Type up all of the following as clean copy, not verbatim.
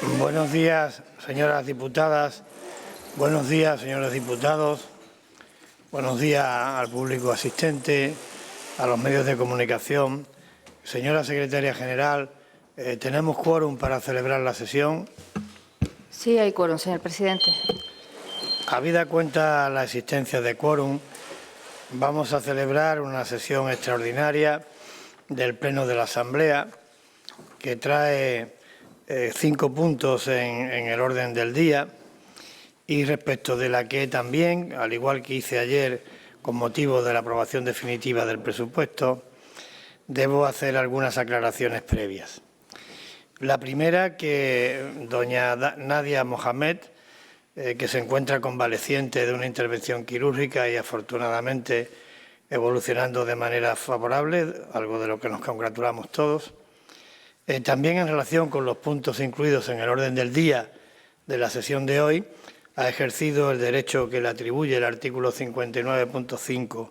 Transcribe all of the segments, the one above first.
Buenos días, señoras diputadas. Buenos días, señores diputados. Buenos días al público asistente, a los medios de comunicación. Señora secretaria general, ¿tenemos quórum para celebrar la sesión? Sí, hay quórum, señor presidente. Habida cuenta la existencia de quórum, vamos a celebrar una sesión extraordinaria del Pleno de la Asamblea que trae 5 puntos en el orden del día y respecto de la que también, al igual que hice ayer con motivo de la aprobación definitiva del presupuesto, debo hacer algunas aclaraciones previas. La primera, que doña Nadia Mohamed, que se encuentra convaleciente de una intervención quirúrgica y afortunadamente evolucionando de manera favorable, algo de lo que nos congratulamos todos. También en relación con los puntos incluidos en el orden del día de la sesión de hoy, ha ejercido el derecho que le atribuye el artículo 59.5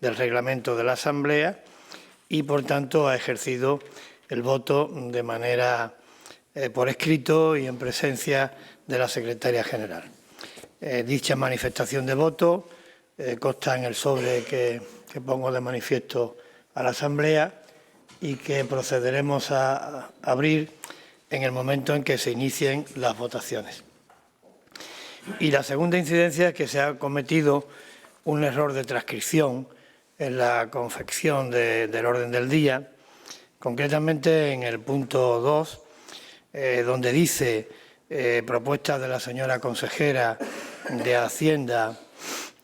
del reglamento de la Asamblea y, por tanto, ha ejercido el voto de manera por escrito y en presencia de la secretaria general. Dicha manifestación de voto consta en el sobre que pongo de manifiesto a la Asamblea y que procederemos a abrir en el momento en que se inicien las votaciones. Y la segunda incidencia es que se ha cometido un error de transcripción en la confección del orden del día, concretamente en el punto 2, donde dice propuesta de la señora consejera de Hacienda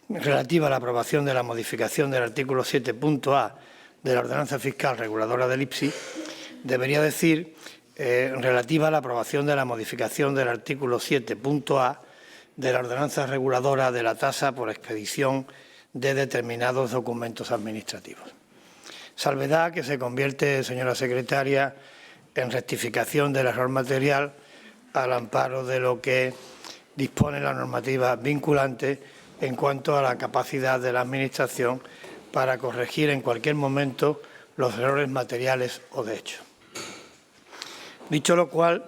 relativa a la aprobación de la modificación del artículo 7.a de la ordenanza fiscal reguladora del IPSI, debería decir relativa a la aprobación de la modificación del artículo 7.a de la ordenanza reguladora de la tasa por expedición de determinados documentos administrativos. Salvedad que se convierte, señora secretaria, en rectificación del error material al amparo de lo que dispone la normativa vinculante en cuanto a la capacidad de la Administración para corregir en cualquier momento los errores materiales o de hecho. Dicho lo cual,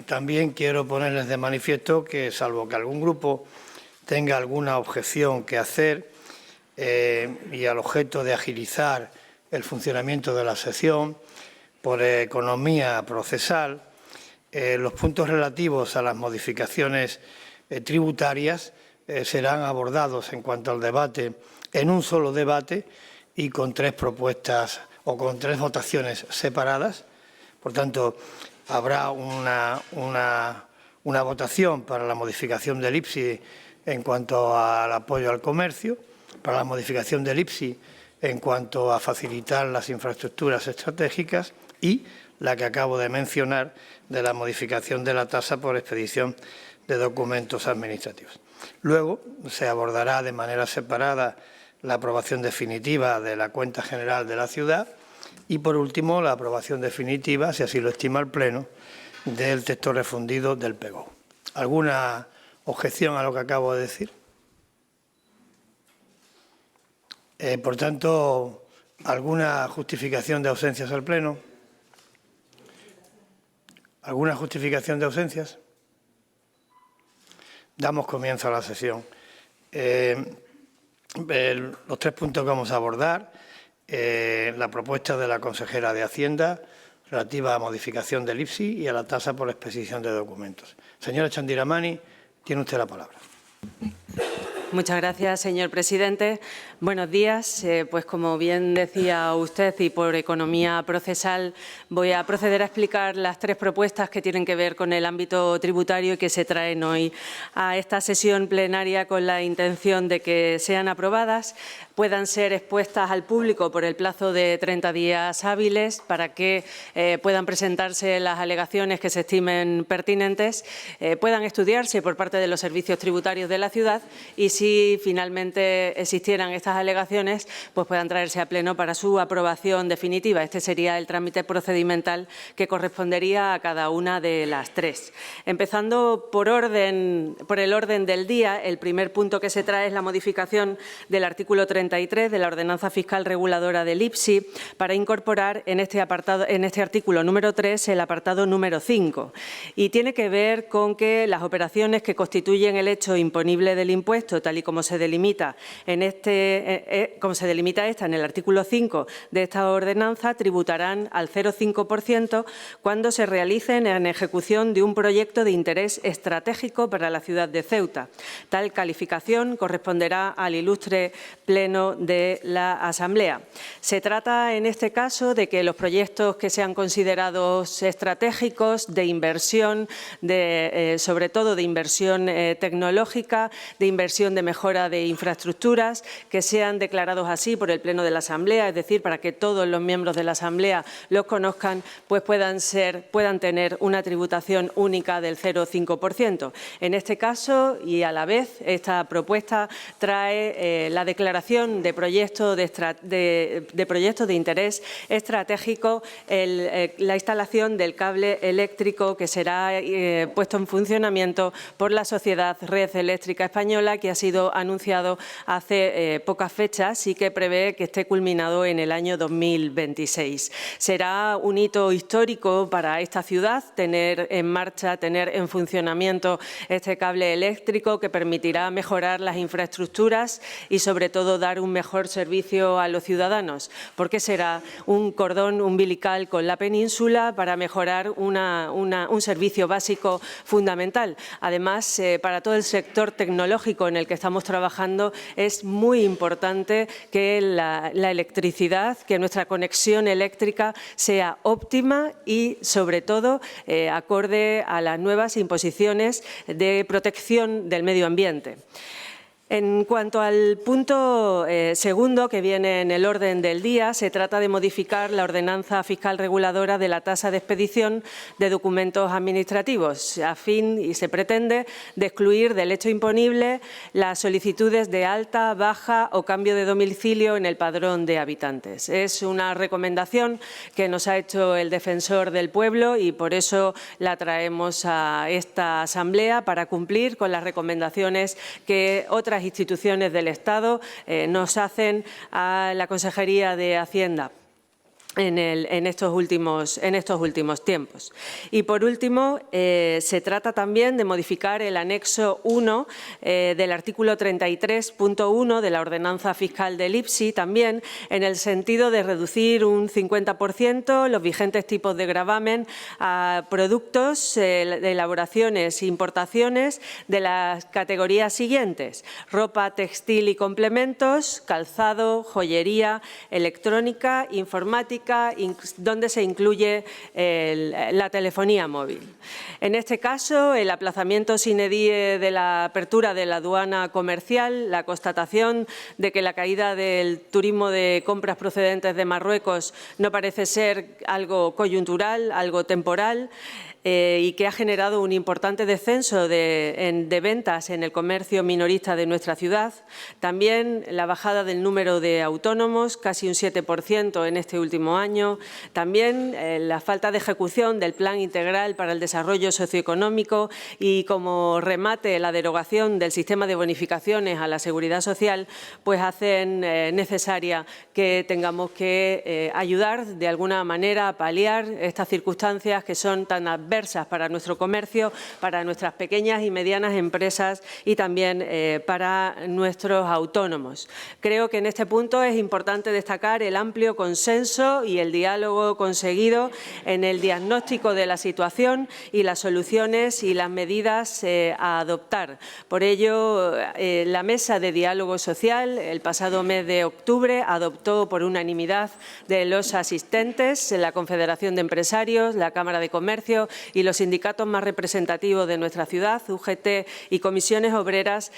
también quiero ponerles de manifiesto que, salvo que algún grupo tenga alguna objeción que hacer y al objeto de agilizar el funcionamiento de la sesión por economía procesal, los puntos relativos a las modificaciones tributarias serán abordados en cuanto al debate en un solo debate y con 3 propuestas o con 3 votaciones separadas. Por tanto, habrá una votación para la modificación del IPSI en cuanto al apoyo al comercio, para la modificación del IPSI en cuanto a facilitar las infraestructuras estratégicas y la que acabo de mencionar de la modificación de la tasa por expedición de documentos administrativos. Luego se abordará de manera separada la aprobación definitiva de la cuenta general de la ciudad y, por último, la aprobación definitiva, si así lo estima el Pleno, del texto refundido del PGO. ¿Alguna objeción a lo que acabo de decir? Por tanto, ¿alguna justificación de ausencias al Pleno? ¿Alguna justificación de ausencias? Damos comienzo a la sesión. Los 3 puntos que vamos a abordar, la propuesta de la consejera de Hacienda relativa a modificación del IPSI y a la tasa por expedición de documentos. Señora Chandiramani, tiene usted la palabra. Muchas gracias, señor presidente. Buenos días. Pues como bien decía usted y por economía procesal, voy a proceder a explicar las 3 propuestas que tienen que ver con el ámbito tributario y que se traen hoy a esta sesión plenaria con la intención de que sean aprobadas, puedan ser expuestas al público por el plazo de 30 días hábiles para que puedan presentarse las alegaciones que se estimen pertinentes, puedan estudiarse por parte de los servicios tributarios de la ciudad y si finalmente existieran estas estas alegaciones pues puedan traerse a Pleno para su aprobación definitiva. Este sería el trámite procedimental que correspondería a cada una de las tres. Empezando por el orden del día, el primer punto que se trae es la modificación del artículo 33 de la Ordenanza Fiscal Reguladora del IPSI para incorporar en este artículo número 3 el apartado número 5. Y tiene que ver con que las operaciones que constituyen el hecho imponible del impuesto, tal y como se delimita en en el artículo 5 de esta ordenanza, tributarán al 0,5% cuando se realicen en ejecución de un proyecto de interés estratégico para la ciudad de Ceuta. Tal calificación corresponderá al ilustre Pleno de la Asamblea. Se trata en este caso de que los proyectos que sean considerados estratégicos de inversión, sobre todo de inversión tecnológica, de inversión de mejora de infraestructuras, que sean declarados así por el Pleno de la Asamblea, es decir, para que todos los miembros de la Asamblea los conozcan, pues puedan tener una tributación única del 0,5%. En este caso, y a la vez, esta propuesta trae la declaración de proyectos de interés estratégico, la instalación del cable eléctrico que será puesto en funcionamiento por la Sociedad Red Eléctrica Española, que ha sido anunciado hace pocas fechas y que prevé que esté culminado en el año 2026. Será un hito histórico para esta ciudad tener en marcha, tener en funcionamiento este cable eléctrico que permitirá mejorar las infraestructuras y, sobre todo, dar un mejor servicio a los ciudadanos, porque será un cordón umbilical con la península para mejorar un servicio básico fundamental. Además, para todo el sector tecnológico en el que estamos trabajando, es muy importante que la electricidad, que nuestra conexión eléctrica sea óptima y, sobre todo, acorde a las nuevas imposiciones de protección del medio ambiente. En cuanto al punto segundo que viene en el orden del día, se trata de modificar la ordenanza fiscal reguladora de la tasa de expedición de documentos administrativos, a fin, y se pretende, de excluir del hecho imponible las solicitudes de alta, baja o cambio de domicilio en el padrón de habitantes. Es una recomendación que nos ha hecho el Defensor del Pueblo y por eso la traemos a esta Asamblea, para cumplir con las recomendaciones que otras instituciones del Estado nos hacen a la Consejería de Hacienda en estos últimos tiempos. Y, por último, se trata también de modificar el anexo 1 del artículo 33.1 de la Ordenanza Fiscal del IPSI, también en el sentido de reducir un 50% los vigentes tipos de gravamen a productos de elaboraciones e importaciones de las categorías siguientes: ropa, textil y complementos, calzado, joyería, electrónica, informática, donde se incluye la telefonía móvil. En este caso, el aplazamiento sine die de la apertura de la aduana comercial, la constatación de que la caída del turismo de compras procedentes de Marruecos no parece ser algo coyuntural, algo temporal, y que ha generado un importante descenso de ventas en el comercio minorista de nuestra ciudad. También la bajada del número de autónomos, casi un 7% en este último año. También la falta de ejecución del Plan Integral para el Desarrollo Socioeconómico y, como remate, la derogación del sistema de bonificaciones a la Seguridad Social, pues hacen necesaria que tengamos que ayudar de alguna manera a paliar estas circunstancias que son tan adversas para nuestro comercio, para nuestras pequeñas y medianas empresas y también para nuestros autónomos. Creo que en este punto es importante destacar el amplio consenso y el diálogo conseguido en el diagnóstico de la situación y las soluciones y las medidas a adoptar. Por ello, la Mesa de Diálogo Social el pasado mes de octubre adoptó por unanimidad de los asistentes, la Confederación de Empresarios, la Cámara de Comercio y los sindicatos más representativos de nuestra ciudad, UGT y comisiones obreras,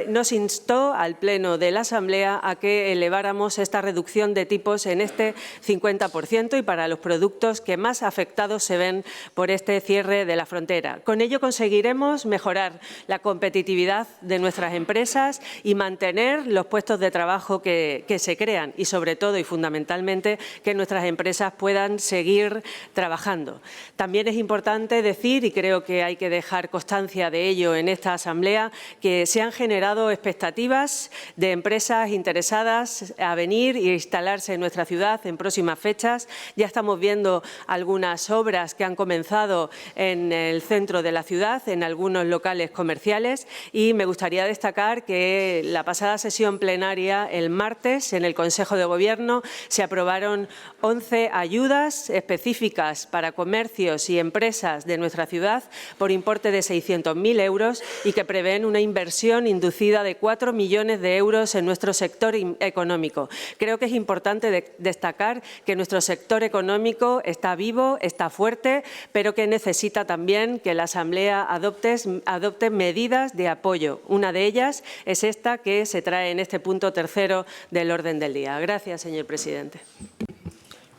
nos instó al Pleno de la Asamblea a que eleváramos esta reducción de tipos en este 50% y para los productos que más afectados se ven por este cierre de la frontera. Con ello conseguiremos mejorar la competitividad de nuestras empresas y mantener los puestos de trabajo que se crean y, sobre todo y fundamentalmente, que nuestras empresas puedan seguir trabajando. También es importante decir, y creo que hay que dejar constancia de ello en esta Asamblea, que se han generado expectativas de empresas interesadas a venir e instalarse en nuestra ciudad en próximas fechas. Ya estamos viendo algunas obras que han comenzado en el centro de la ciudad, en algunos locales comerciales, y me gustaría destacar que la pasada sesión plenaria, el martes, en el Consejo de Gobierno, se aprobaron 11 ayudas específicas para comercios y empresas de nuestra ciudad por importe de 600.000 euros y que prevén una inversión inducida de 4 millones de euros en nuestro sector económico. Creo que es importante destacar que nuestro sector económico está vivo, está fuerte, pero que necesita también que la Asamblea adopte medidas de apoyo. Una de ellas es esta que se trae en este punto tercero del orden del día. Gracias, señor presidente.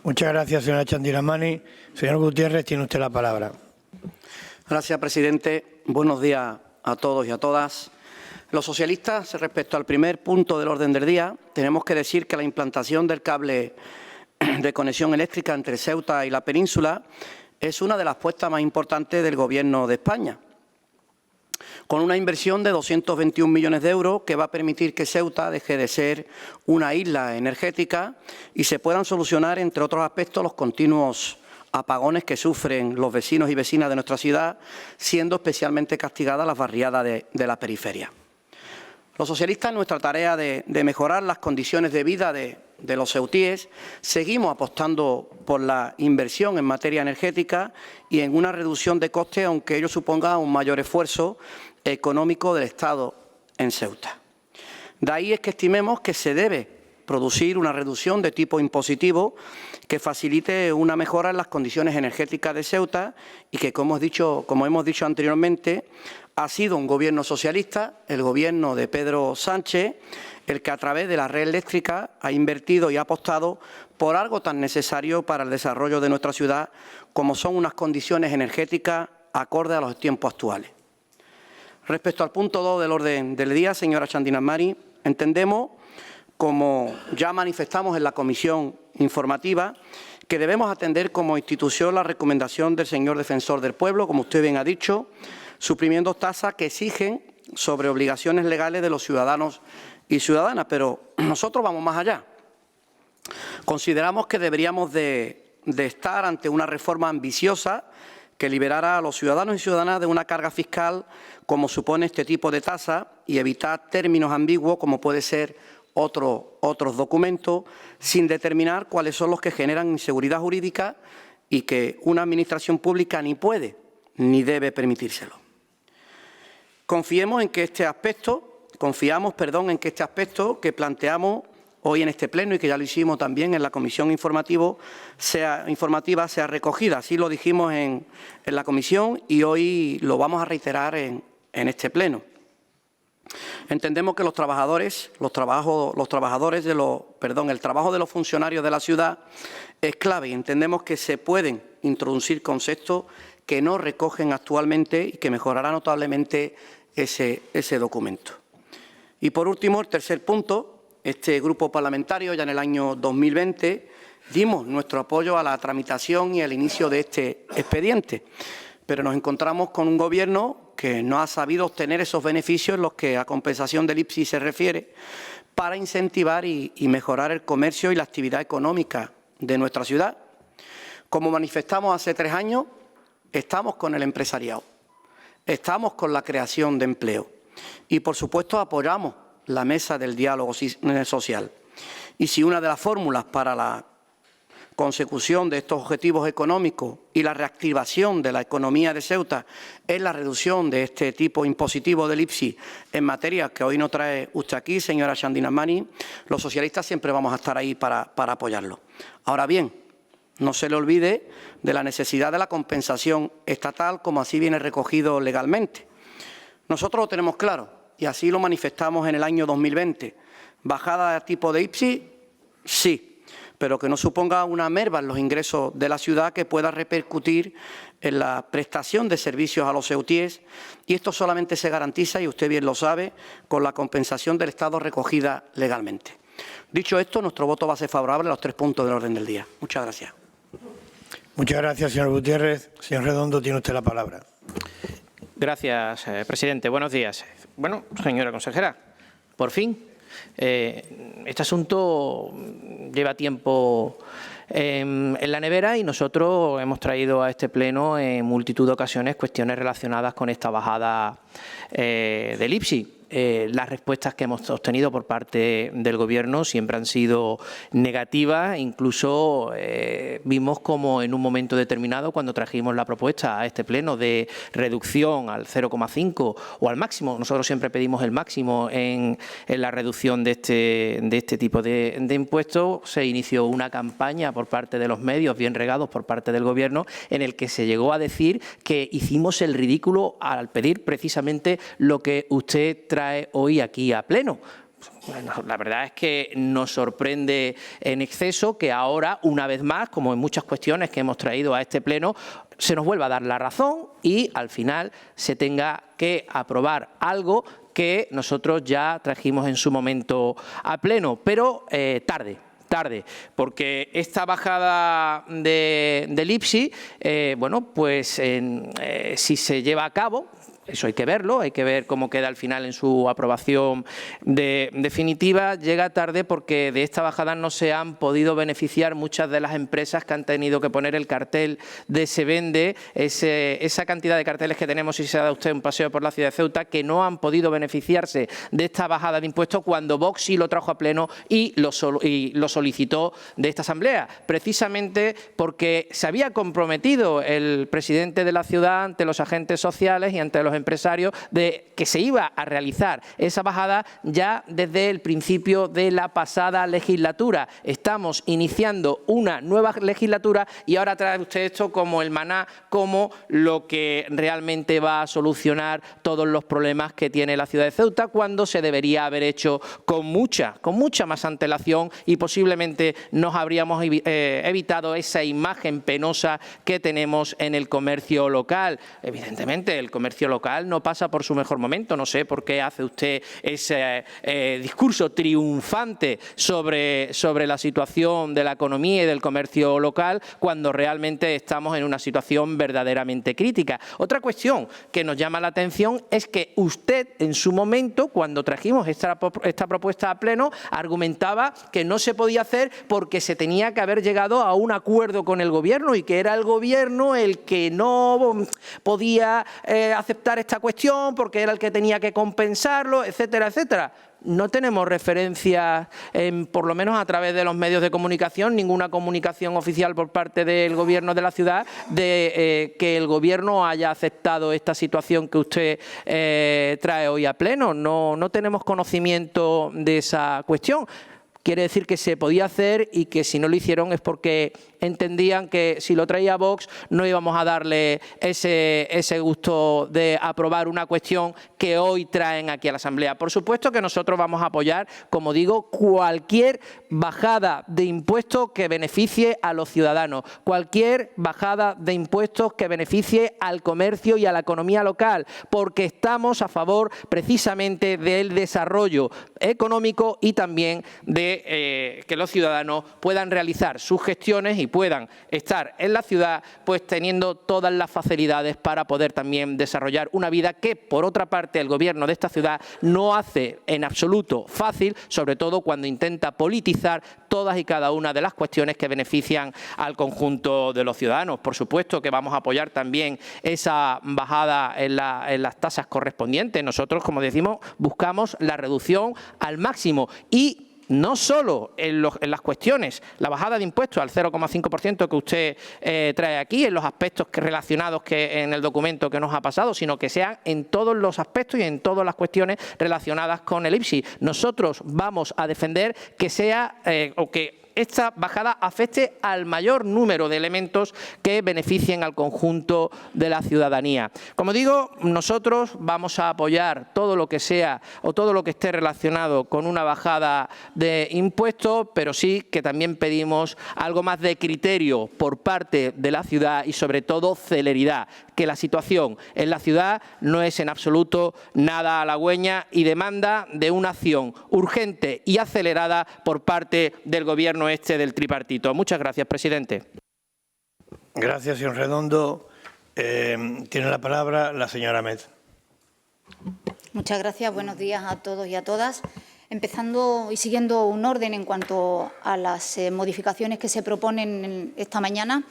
Muchas gracias, señora Chandiramani. Señor Gutiérrez, tiene usted la palabra. Gracias, presidente. Buenos días a todos y a todas. Los socialistas, respecto al primer punto del orden del día, tenemos que decir que la implantación del cable de conexión eléctrica entre Ceuta y la península es una de las apuestas más importantes del Gobierno de España, con una inversión de 221 millones de euros que va a permitir que Ceuta deje de ser una isla energética y se puedan solucionar, entre otros aspectos, los continuos apagones que sufren los vecinos y vecinas de nuestra ciudad, siendo especialmente castigadas las barriadas de la periferia. Los socialistas, en nuestra tarea de mejorar las condiciones de vida de los ceutíes, seguimos apostando por la inversión en materia energética y en una reducción de costes, aunque ello suponga un mayor esfuerzo económico del Estado en Ceuta. De ahí es que estimemos que se debe producir una reducción de tipo impositivo que facilite una mejora en las condiciones energéticas de Ceuta y que, como hemos dicho anteriormente, ha sido un Gobierno socialista, el Gobierno de Pedro Sánchez, el que a través de la red eléctrica ha invertido y ha apostado por algo tan necesario para el desarrollo de nuestra ciudad como son unas condiciones energéticas acordes a los tiempos actuales. Respecto al punto 2 del orden del día, señora Chandiramani, entendemos, como ya manifestamos en la comisión informativa, que debemos atender como institución la recomendación del señor Defensor del Pueblo, como usted bien ha dicho, suprimiendo tasas que exigen sobre obligaciones legales de los ciudadanos y ciudadanas. Pero nosotros vamos más allá. Consideramos que deberíamos de estar ante una reforma ambiciosa que liberara a los ciudadanos y ciudadanas de una carga fiscal como supone este tipo de tasa y evitar términos ambiguos como puede ser otros documentos, sin determinar cuáles son los que generan inseguridad jurídica y que una administración pública ni puede ni debe permitírselo. Confiamos en que este aspecto que planteamos hoy en este pleno y que ya lo hicimos también en la comisión informativa sea recogida. Así lo dijimos en la comisión y hoy lo vamos a reiterar en este pleno. Entendemos que el trabajo de los funcionarios de la ciudad es clave y entendemos que se pueden introducir conceptos que no recogen actualmente y que mejorará notablemente ese documento. Y por último, el tercer punto, este grupo parlamentario ya en el año 2020 dimos nuestro apoyo a la tramitación y al inicio de este expediente, pero nos encontramos con un Gobierno que no ha sabido obtener esos beneficios en los que a compensación del IPSI se refiere para incentivar y mejorar el comercio y la actividad económica de nuestra ciudad. Como manifestamos hace 3 años, estamos con el empresariado, estamos con la creación de empleo y, por supuesto, apoyamos la mesa del diálogo social. Y si una de las fórmulas para la consecución de estos objetivos económicos y la reactivación de la economía de Ceuta es la reducción de este tipo impositivo del IPSI en materia que hoy nos trae usted aquí, señora Chandiramani, los socialistas siempre vamos a estar ahí para apoyarlo. Ahora bien, no se le olvide de la necesidad de la compensación estatal, como así viene recogido legalmente. Nosotros lo tenemos claro y así lo manifestamos en el año 2020. ¿Bajada de tipo de IPSI? Sí. pero que no suponga una merma en los ingresos de la ciudad que pueda repercutir en la prestación de servicios a los ceutíes, y esto solamente se garantiza, y usted bien lo sabe, con la compensación del Estado recogida legalmente. Dicho esto, nuestro voto va a ser favorable a los 3 puntos del orden del día. Muchas gracias. Muchas gracias, señor Gutiérrez. Señor Redondo, tiene usted la palabra. Gracias, presidente. Buenos días. Bueno, señora consejera, por fin. Este asunto lleva tiempo en la nevera y nosotros hemos traído a este pleno en multitud de ocasiones cuestiones relacionadas con esta bajada del IPSI. Las respuestas que hemos obtenido por parte del Gobierno siempre han sido negativas. Incluso vimos como en un momento determinado, cuando trajimos la propuesta a este pleno de reducción al 0,5 o al máximo, nosotros siempre pedimos el máximo en la reducción de este tipo de impuestos, se inició una campaña por parte de los medios, bien regados por parte del Gobierno, en el que se llegó a decir que hicimos el ridículo al pedir precisamente lo que usted trae hoy aquí a pleno. Bueno, la verdad es que nos sorprende en exceso que ahora, una vez más, como en muchas cuestiones que hemos traído a este pleno, se nos vuelva a dar la razón y al final se tenga que aprobar algo que nosotros ya trajimos en su momento a pleno, pero tarde, porque esta bajada del IPSI, bueno, pues si se lleva a cabo, eso hay que verlo, hay que ver cómo queda al final en su aprobación definitiva. Llega tarde porque de esta bajada no se han podido beneficiar muchas de las empresas que han tenido que poner el cartel de se vende, esa cantidad de carteles que tenemos, si se da usted un paseo por la ciudad de Ceuta, que no han podido beneficiarse de esta bajada de impuestos cuando Vox sí lo trajo a pleno y lo solicitó de esta Asamblea, precisamente porque se había comprometido el presidente de la ciudad ante los agentes sociales y ante los empresarios de que se iba a realizar esa bajada ya desde el principio de la pasada legislatura. Estamos iniciando una nueva legislatura y ahora trae usted esto como el maná, como lo que realmente va a solucionar todos los problemas que tiene la ciudad de Ceuta, cuando se debería haber hecho con mucha más antelación y posiblemente nos habríamos evitado esa imagen penosa que tenemos en el comercio local. Evidentemente, el comercio local no pasa por su mejor momento. No sé por qué hace usted ese discurso triunfante sobre la situación de la economía y del comercio local cuando realmente estamos en una situación verdaderamente crítica. Otra cuestión que nos llama la atención es que usted en su momento, cuando trajimos esta propuesta a pleno, argumentaba que no se podía hacer porque se tenía que haber llegado a un acuerdo con el Gobierno y que era el Gobierno el que no podía aceptar esta cuestión porque era el que tenía que compensarlo, etcétera, etcétera. No tenemos referencias, por lo menos a través de los medios de comunicación, ninguna comunicación oficial por parte del Gobierno de la ciudad de que el Gobierno haya aceptado esta situación que usted trae hoy a pleno. No tenemos conocimiento de esa cuestión. Quiere decir que se podía hacer y que si no lo hicieron es porque entendían que si lo traía Vox no íbamos a darle ese gusto de aprobar una cuestión que hoy traen aquí a la Asamblea. Por supuesto que nosotros vamos a apoyar, como digo, cualquier bajada de impuestos que beneficie a los ciudadanos, cualquier bajada de impuestos que beneficie al comercio y a la economía local, porque estamos a favor precisamente del desarrollo económico y también de que los ciudadanos puedan realizar sus gestiones y puedan estar en la ciudad pues teniendo todas las facilidades para poder también desarrollar una vida que, por otra parte, el Gobierno de esta ciudad no hace en absoluto fácil, sobre todo cuando intenta politizar todas y cada una de las cuestiones que benefician al conjunto de los ciudadanos. Por supuesto que vamos a apoyar también esa bajada en las tasas correspondientes. Nosotros, como decimos, buscamos la reducción al máximo y no solo en las cuestiones, la bajada de impuestos al 0,5% que usted trae aquí, en los aspectos relacionados que en el documento que nos ha pasado, sino que sean en todos los aspectos y en todas las cuestiones relacionadas con el IPSI. Nosotros vamos a defender que sea o que esta bajada afecte al mayor número de elementos que beneficien al conjunto de la ciudadanía. Como digo, nosotros vamos a apoyar todo lo que sea o todo lo que esté relacionado con una bajada de impuestos, pero sí que también pedimos algo más de criterio por parte de la ciudad y sobre todo celeridad, que la situación en la ciudad no es en absoluto nada halagüeña y demanda de una acción urgente y acelerada por parte del Gobierno del tripartito. Muchas gracias, presidente. Gracias, señor Redondo. Tiene la palabra la señora Metz. Muchas gracias. Buenos días a todos y a todas. Empezando y siguiendo un orden en cuanto a las modificaciones que se proponen esta mañana.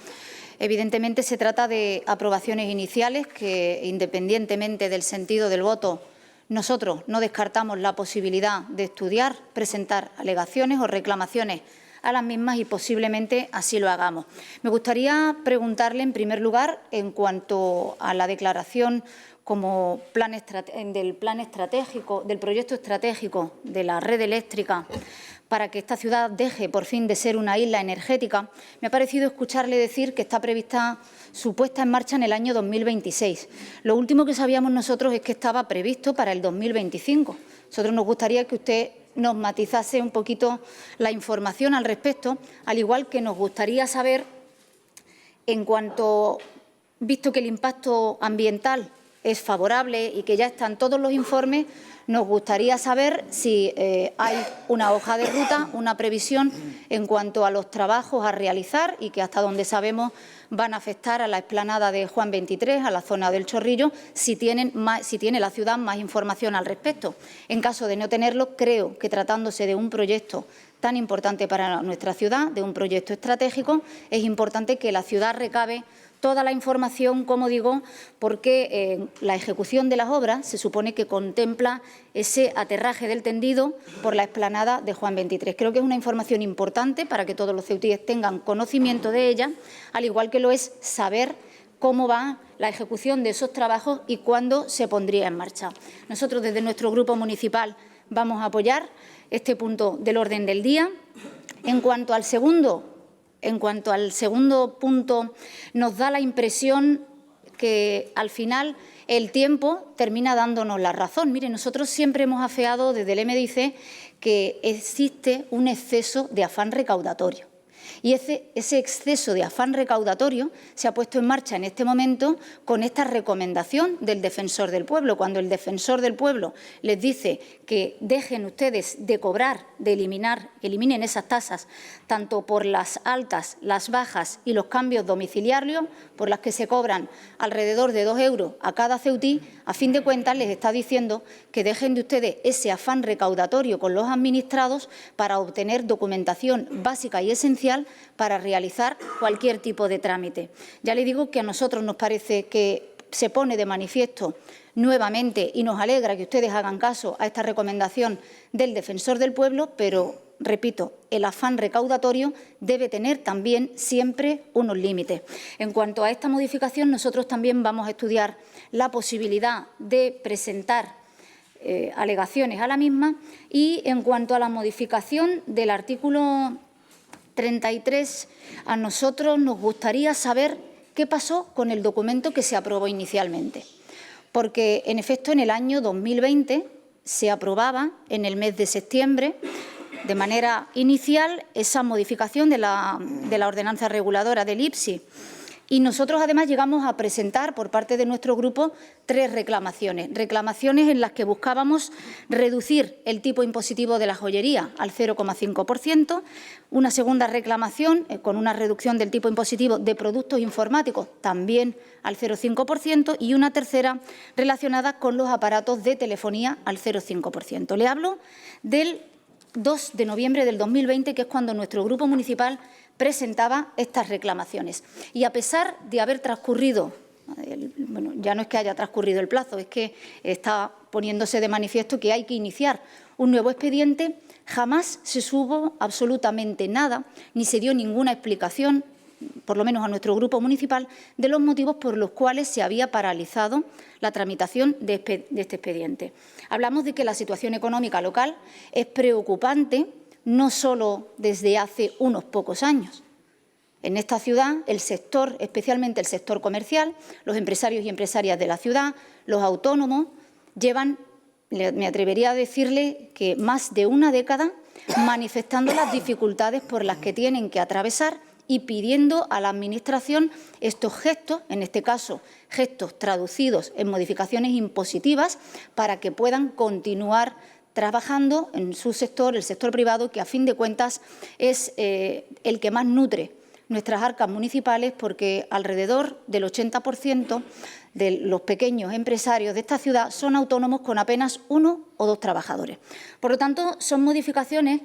Evidentemente se trata de aprobaciones iniciales que, independientemente del sentido del voto, nosotros no descartamos la posibilidad de estudiar, presentar alegaciones o reclamaciones a las mismas y posiblemente así lo hagamos. Me gustaría preguntarle, en primer lugar, en cuanto a la declaración como del plan estratégico, del proyecto estratégico de la red eléctrica para que esta ciudad deje por fin de ser una isla energética, me ha parecido escucharle decir que está prevista su puesta en marcha en el año 2026. Lo último que sabíamos nosotros es que estaba previsto para el 2025. Nosotros nos gustaría que usted nos matizase un poquito la información al respecto, al igual que nos gustaría saber, en cuanto, visto que el impacto ambiental es favorable y que ya están todos los informes, nos gustaría saber si hay una hoja de ruta, una previsión en cuanto a los trabajos a realizar y que hasta donde sabemos van a afectar a la explanada de Juan 23, a la zona del Chorrillo, si tiene la ciudad más información al respecto. En caso de no tenerlo, creo que tratándose de un proyecto tan importante para nuestra ciudad, de un proyecto estratégico, es importante que la ciudad recabe toda la información, como digo, porque la ejecución de las obras se supone que contempla ese aterraje del tendido por la explanada de Juan 23. Creo que es una información importante para que todos los ceutíes tengan conocimiento de ella, al igual que lo es saber cómo va la ejecución de esos trabajos y cuándo se pondría en marcha. Nosotros, desde nuestro grupo municipal, vamos a apoyar este punto del orden del día. En cuanto al segundo punto, nos da la impresión que al final el tiempo termina dándonos la razón. Mire, nosotros siempre hemos afeado desde el MDIC que existe un exceso de afán recaudatorio. Y ese exceso de afán recaudatorio se ha puesto en marcha en este momento con esta recomendación del Defensor del Pueblo. Cuando el Defensor del Pueblo les dice que dejen ustedes de cobrar, de eliminen esas tasas, tanto por las altas, las bajas y los cambios domiciliarios, por las que se cobran alrededor de 2 euros a cada ceutí, a fin de cuentas les está diciendo que dejen de ustedes ese afán recaudatorio con los administrados para obtener documentación básica y esencial para realizar cualquier tipo de trámite. Ya le digo que a nosotros nos parece que se pone de manifiesto nuevamente y nos alegra que ustedes hagan caso a esta recomendación del Defensor del Pueblo, pero, repito, el afán recaudatorio debe tener también siempre unos límites. En cuanto a esta modificación, nosotros también vamos a estudiar la posibilidad de presentar alegaciones a la misma y, en cuanto a la modificación del artículo 33, a nosotros nos gustaría saber qué pasó con el documento que se aprobó inicialmente. Porque, en efecto, en el año 2020 se aprobaba en el mes de septiembre, de manera inicial, esa modificación de la ordenanza reguladora del IPSI. Y nosotros, además, llegamos a presentar por parte de nuestro grupo 3 reclamaciones. Reclamaciones en las que buscábamos reducir el tipo impositivo de la joyería al 0,5%, una segunda reclamación con una reducción del tipo impositivo de productos informáticos también al 0,5% y una tercera relacionada con los aparatos de telefonía al 0,5%. Le hablo del 2 de noviembre del 2020, que es cuando nuestro grupo municipal presentaba estas reclamaciones. Y a pesar de haber transcurrido, bueno, ya no es que haya transcurrido el plazo, es que está poniéndose de manifiesto que hay que iniciar un nuevo expediente, jamás se supo absolutamente nada, ni se dio ninguna explicación, por lo menos a nuestro grupo municipal, de los motivos por los cuales se había paralizado la tramitación de este expediente. Hablamos de que la situación económica local es preocupante, no solo desde hace unos pocos años. En esta ciudad, el sector, especialmente el sector comercial, los empresarios y empresarias de la ciudad, los autónomos, llevan, me atrevería a decirle, que más de una década manifestando las dificultades por las que tienen que atravesar y pidiendo a la Administración estos gestos, en este caso gestos traducidos en modificaciones impositivas, para que puedan continuar trabajando en su sector, el sector privado, que a fin de cuentas es el que más nutre nuestras arcas municipales, porque alrededor del 80% de los pequeños empresarios de esta ciudad son autónomos con apenas 1 o 2 trabajadores. Por lo tanto, son modificaciones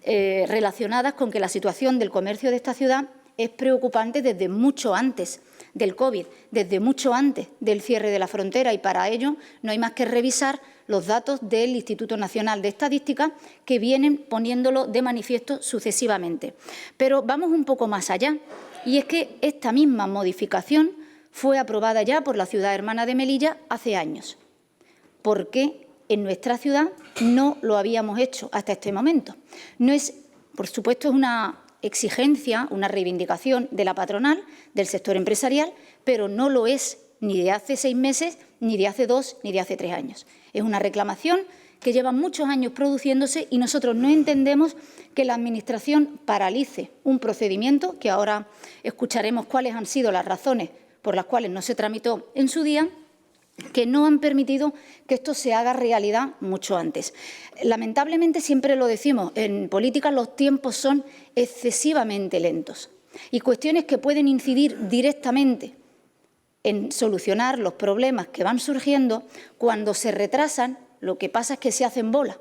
relacionadas con que la situación del comercio de esta ciudad es preocupante desde mucho antes del COVID, desde mucho antes del cierre de la frontera, y para ello no hay más que revisar los datos del Instituto Nacional de Estadística, que vienen poniéndolo de manifiesto sucesivamente. Pero vamos un poco más allá, y es que esta misma modificación fue aprobada ya por la ciudad hermana de Melilla hace años. ¿Por qué en nuestra ciudad no lo habíamos hecho hasta este momento? No es, por supuesto, es una exigencia, una reivindicación de la patronal, del sector empresarial, pero no lo es ni de hace 6 meses, ni de hace 2, ni de hace 3 años. Es una reclamación que lleva muchos años produciéndose y nosotros no entendemos que la Administración paralice un procedimiento, que ahora escucharemos cuáles han sido las razones por las cuales no se tramitó en su día, que no han permitido que esto se haga realidad mucho antes. Lamentablemente, siempre lo decimos, en política los tiempos son excesivamente lentos y cuestiones que pueden incidir directamente en solucionar los problemas que van surgiendo, cuando se retrasan, lo que pasa es que se hacen bola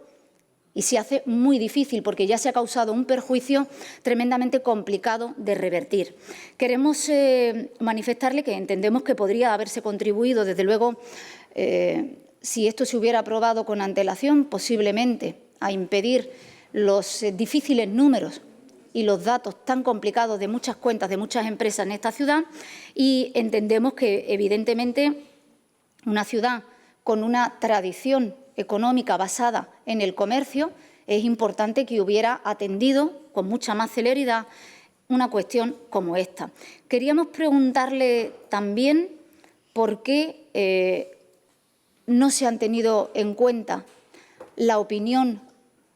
y se hace muy difícil, porque ya se ha causado un perjuicio tremendamente complicado de revertir. Queremos manifestarle que entendemos que podría haberse contribuido, desde luego, si esto se hubiera aprobado con antelación, posiblemente a impedir los difíciles números y los datos tan complicados de muchas cuentas de muchas empresas en esta ciudad, y entendemos que, evidentemente, una ciudad con una tradición económica basada en el comercio, es importante que hubiera atendido con mucha más celeridad una cuestión como esta. Queríamos preguntarle también por qué no se han tenido en cuenta la opinión.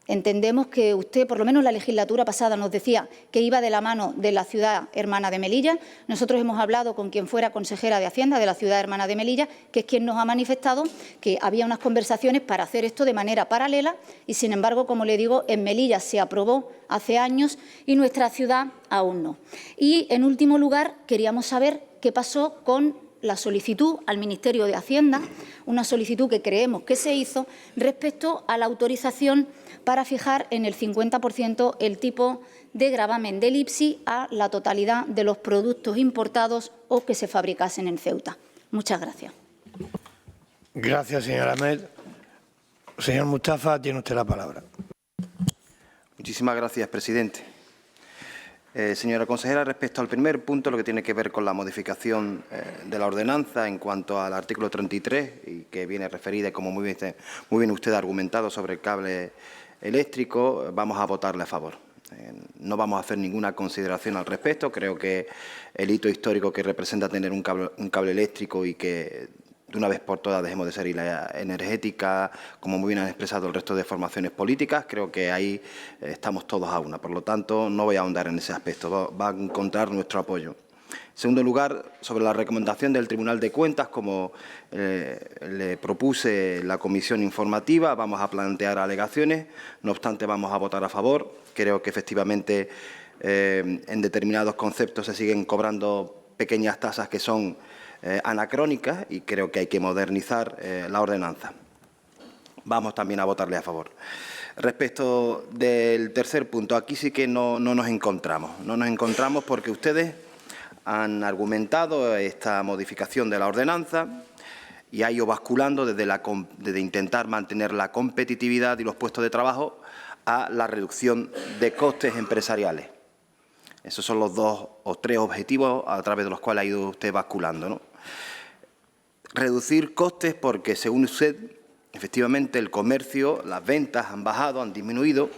Entendemos que usted, por lo menos la legislatura pasada, nos decía que iba de la mano de la ciudad hermana de Melilla. Nosotros hemos hablado con quien fuera consejera de Hacienda de la ciudad hermana de Melilla, que es quien nos ha manifestado que había unas conversaciones para hacer esto de manera paralela y, sin embargo, como le digo, en Melilla se aprobó hace años y nuestra ciudad aún no. Y, en último lugar, queríamos saber qué pasó con la solicitud al Ministerio de Hacienda, una solicitud que creemos que se hizo respecto a la autorización para fijar en el 50% el tipo de gravamen del IPSI a la totalidad de los productos importados o que se fabricasen en Ceuta. Muchas gracias. Gracias, señora Ahmed. Señor Mustafa, tiene usted la palabra. Muchísimas gracias, presidente. Señora consejera, respecto al primer punto, lo que tiene que ver con la modificación de la ordenanza en cuanto al artículo 33, y que viene referida, como muy bien usted ha argumentado, sobre el cable eléctrico, vamos a votarle a favor. No vamos a hacer ninguna consideración al respecto. Creo que el hito histórico que representa tener un cable eléctrico y que de una vez por todas dejemos de ser isla energética, como muy bien han expresado el resto de formaciones políticas, creo que ahí estamos todos a una. Por lo tanto, no voy a ahondar en ese aspecto, va a encontrar nuestro apoyo. En segundo lugar, sobre la recomendación del Tribunal de Cuentas, como le propuse la comisión informativa, vamos a plantear alegaciones, no obstante vamos a votar a favor. Creo que efectivamente en determinados conceptos se siguen cobrando pequeñas tasas que son anacrónicas y creo que hay que modernizar la ordenanza. Vamos también a votarle a favor. Respecto del tercer punto, aquí sí que no nos encontramos. No nos encontramos porque ustedes han argumentado esta modificación de la ordenanza y ha ido basculando desde intentar mantener la competitividad y los puestos de trabajo a la reducción de costes empresariales. Esos son los 2 o 3 objetivos a través de los cuales ha ido usted basculando, ¿no? Reducir costes porque, según usted, efectivamente el comercio, las ventas han bajado, han disminuido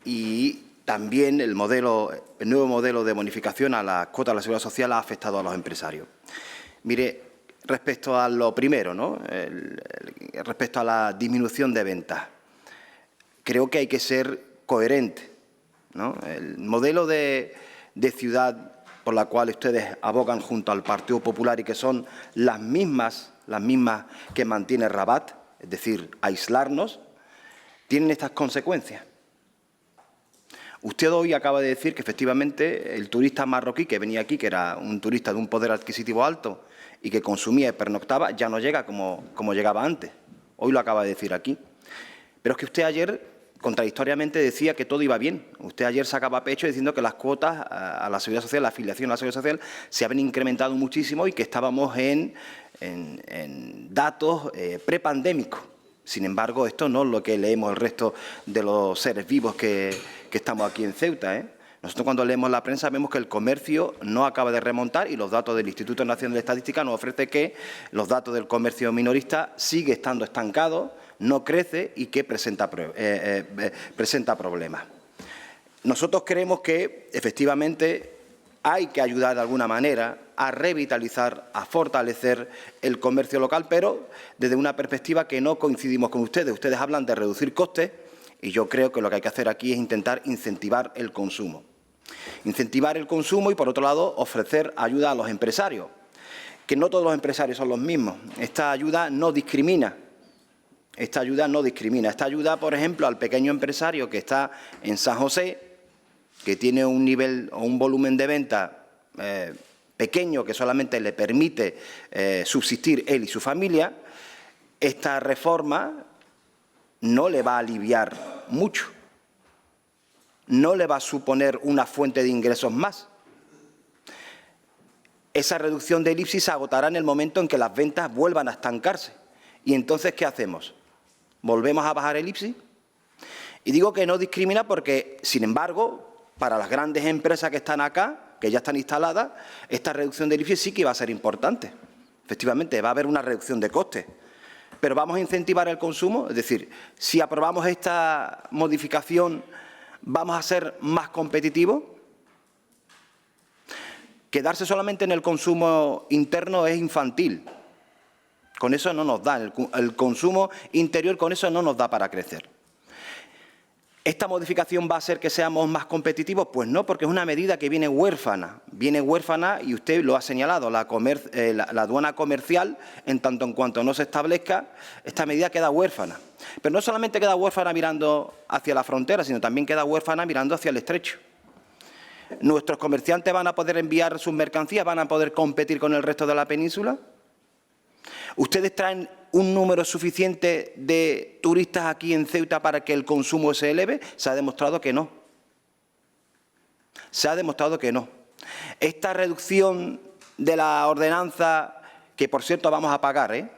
y también el nuevo modelo de bonificación a la cuota de la Seguridad Social ha afectado a los empresarios. Mire, respecto a lo primero, ¿no? Respecto a la disminución de ventas, creo que hay que ser coherente, ¿no? El modelo de ciudad por la cual ustedes abogan junto al Partido Popular y que son las mismas que mantiene Rabat, es decir, aislarnos, tienen estas consecuencias. Usted hoy acaba de decir que efectivamente el turista marroquí que venía aquí, que era un turista de un poder adquisitivo alto y que consumía y pernoctaba, ya no llega como llegaba antes. Hoy lo acaba de decir aquí. Pero es que usted ayer contradictoriamente decía que todo iba bien. Usted ayer sacaba pecho diciendo que las cuotas a la Seguridad Social, la afiliación a la Seguridad Social, se habían incrementado muchísimo y que estábamos en datos prepandémicos. Sin embargo, esto no es lo que leemos el resto de los seres vivos que estamos aquí en Ceuta, ¿eh? Nosotros cuando leemos la prensa vemos que el comercio no acaba de remontar y los datos del Instituto Nacional de Estadística nos ofrecen que los datos del comercio minorista sigue estando estancado, no crece y que presenta problemas. Nosotros creemos que, efectivamente, hay que ayudar de alguna manera a revitalizar, a fortalecer el comercio local, pero desde una perspectiva que no coincidimos con ustedes. Ustedes hablan de reducir costes y yo creo que lo que hay que hacer aquí es intentar incentivar el consumo. Incentivar el consumo y, por otro lado, ofrecer ayuda a los empresarios, que no todos los empresarios son los mismos. Esta ayuda no discrimina. Esta ayuda no discrimina. Esta ayuda, por ejemplo, al pequeño empresario que está en San José, que tiene un nivel o un volumen de venta pequeño que solamente le permite subsistir él y su familia, esta reforma no le va a aliviar mucho. No le va a suponer una fuente de ingresos más. Esa reducción del IPSI se agotará en el momento en que las ventas vuelvan a estancarse. ¿Y entonces qué hacemos? ¿Volvemos a bajar el IPSI? Y digo que no discrimina porque, sin embargo, para las grandes empresas que están acá, que ya están instaladas, esta reducción del IPSI sí que va a ser importante. Efectivamente, va a haber una reducción de costes. Pero ¿vamos a incentivar el consumo? Es decir, si aprobamos esta modificación, ¿vamos a ser más competitivos? Quedarse solamente en el consumo interno es infantil. Con eso no nos da. El consumo interior con eso no nos da para crecer. ¿Esta modificación va a hacer que seamos más competitivos? Pues no, porque es una medida que viene huérfana. Viene huérfana y usted lo ha señalado, la aduana comercial, en tanto en cuanto no se establezca, esta medida queda huérfana. Pero no solamente queda huérfana mirando hacia la frontera, sino también queda huérfana mirando hacia el estrecho. ¿Nuestros comerciantes van a poder enviar sus mercancías? ¿Van a poder competir con el resto de la península? ¿Ustedes traen un número suficiente de turistas aquí en Ceuta para que el consumo se eleve? Se ha demostrado que no. Se ha demostrado que no. Esta reducción de la ordenanza, que por cierto vamos a pagar,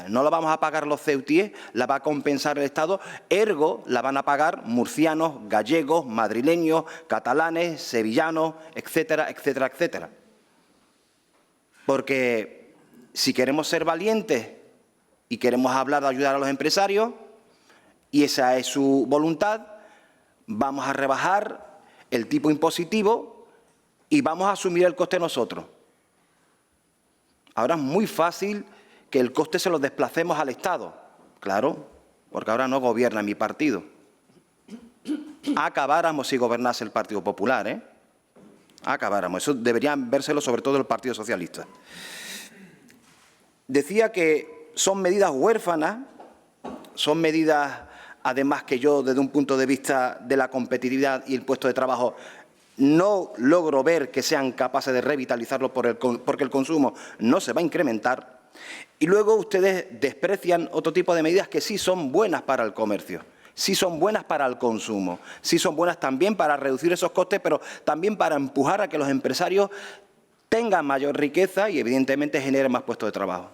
no la vamos a pagar los ceutíes, la va a compensar el Estado, ergo la van a pagar murcianos, gallegos, madrileños, catalanes, sevillanos, etcétera, etcétera, etcétera. Porque si queremos ser valientes y queremos hablar de ayudar a los empresarios, y esa es su voluntad, vamos a rebajar el tipo impositivo y vamos a asumir el coste nosotros. Ahora es muy fácil que el coste se lo desplacemos al Estado. Claro, porque ahora no gobierna mi partido. Acabáramos si gobernase el Partido Popular, Acabáramos. Eso deberían vérselo sobre todo el Partido Socialista. Decía que son medidas huérfanas, son medidas, además, que yo, desde un punto de vista de la competitividad y el puesto de trabajo, no logro ver que sean capaces de revitalizarlo porque el consumo no se va a incrementar. Y luego ustedes desprecian otro tipo de medidas que sí son buenas para el comercio, sí son buenas para el consumo, sí son buenas también para reducir esos costes, pero también para empujar a que los empresarios tengan mayor riqueza y, evidentemente, generen más puestos de trabajo.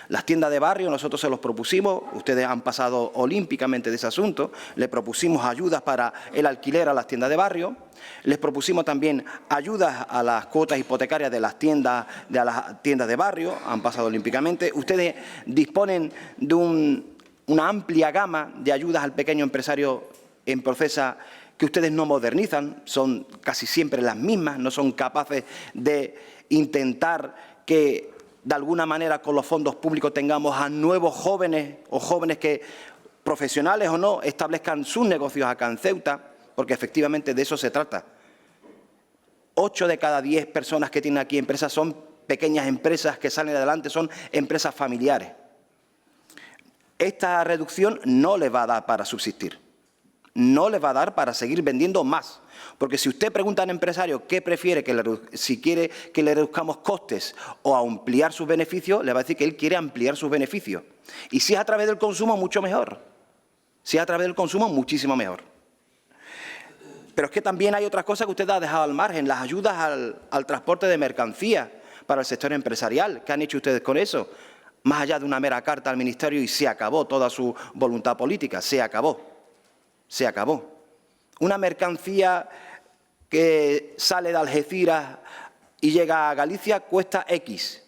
Las tiendas de barrio, nosotros se los propusimos, ustedes han pasado olímpicamente de ese asunto, le propusimos ayudas para el alquiler a las tiendas de barrio, les propusimos también ayudas a las cuotas hipotecarias de las tiendas de barrio, han pasado olímpicamente. Ustedes disponen de una amplia gama de ayudas al pequeño empresario en Procesa que ustedes no modernizan, son casi siempre las mismas, no son capaces de intentar que de alguna manera con los fondos públicos tengamos a nuevos jóvenes o jóvenes que, profesionales o no, establezcan sus negocios acá en Ceuta, porque efectivamente de eso se trata. 8 de cada 10 personas que tienen aquí empresas son pequeñas empresas que salen adelante, son empresas familiares. Esta reducción no le va a dar para subsistir, no le va a dar para seguir vendiendo más. Porque si usted pregunta a un empresario qué prefiere, si quiere que le reduzcamos costes o ampliar sus beneficios, le va a decir que él quiere ampliar sus beneficios. Y si es a través del consumo, mucho mejor. Si es a través del consumo, muchísimo mejor. Pero es que también hay otras cosas que usted ha dejado al margen, las ayudas al transporte de mercancías para el sector empresarial. ¿Qué han hecho ustedes con eso? Más allá de una mera carta al Ministerio y se acabó toda su voluntad política, se acabó. Se acabó. Una mercancía que sale de Algeciras y llega a Galicia cuesta X.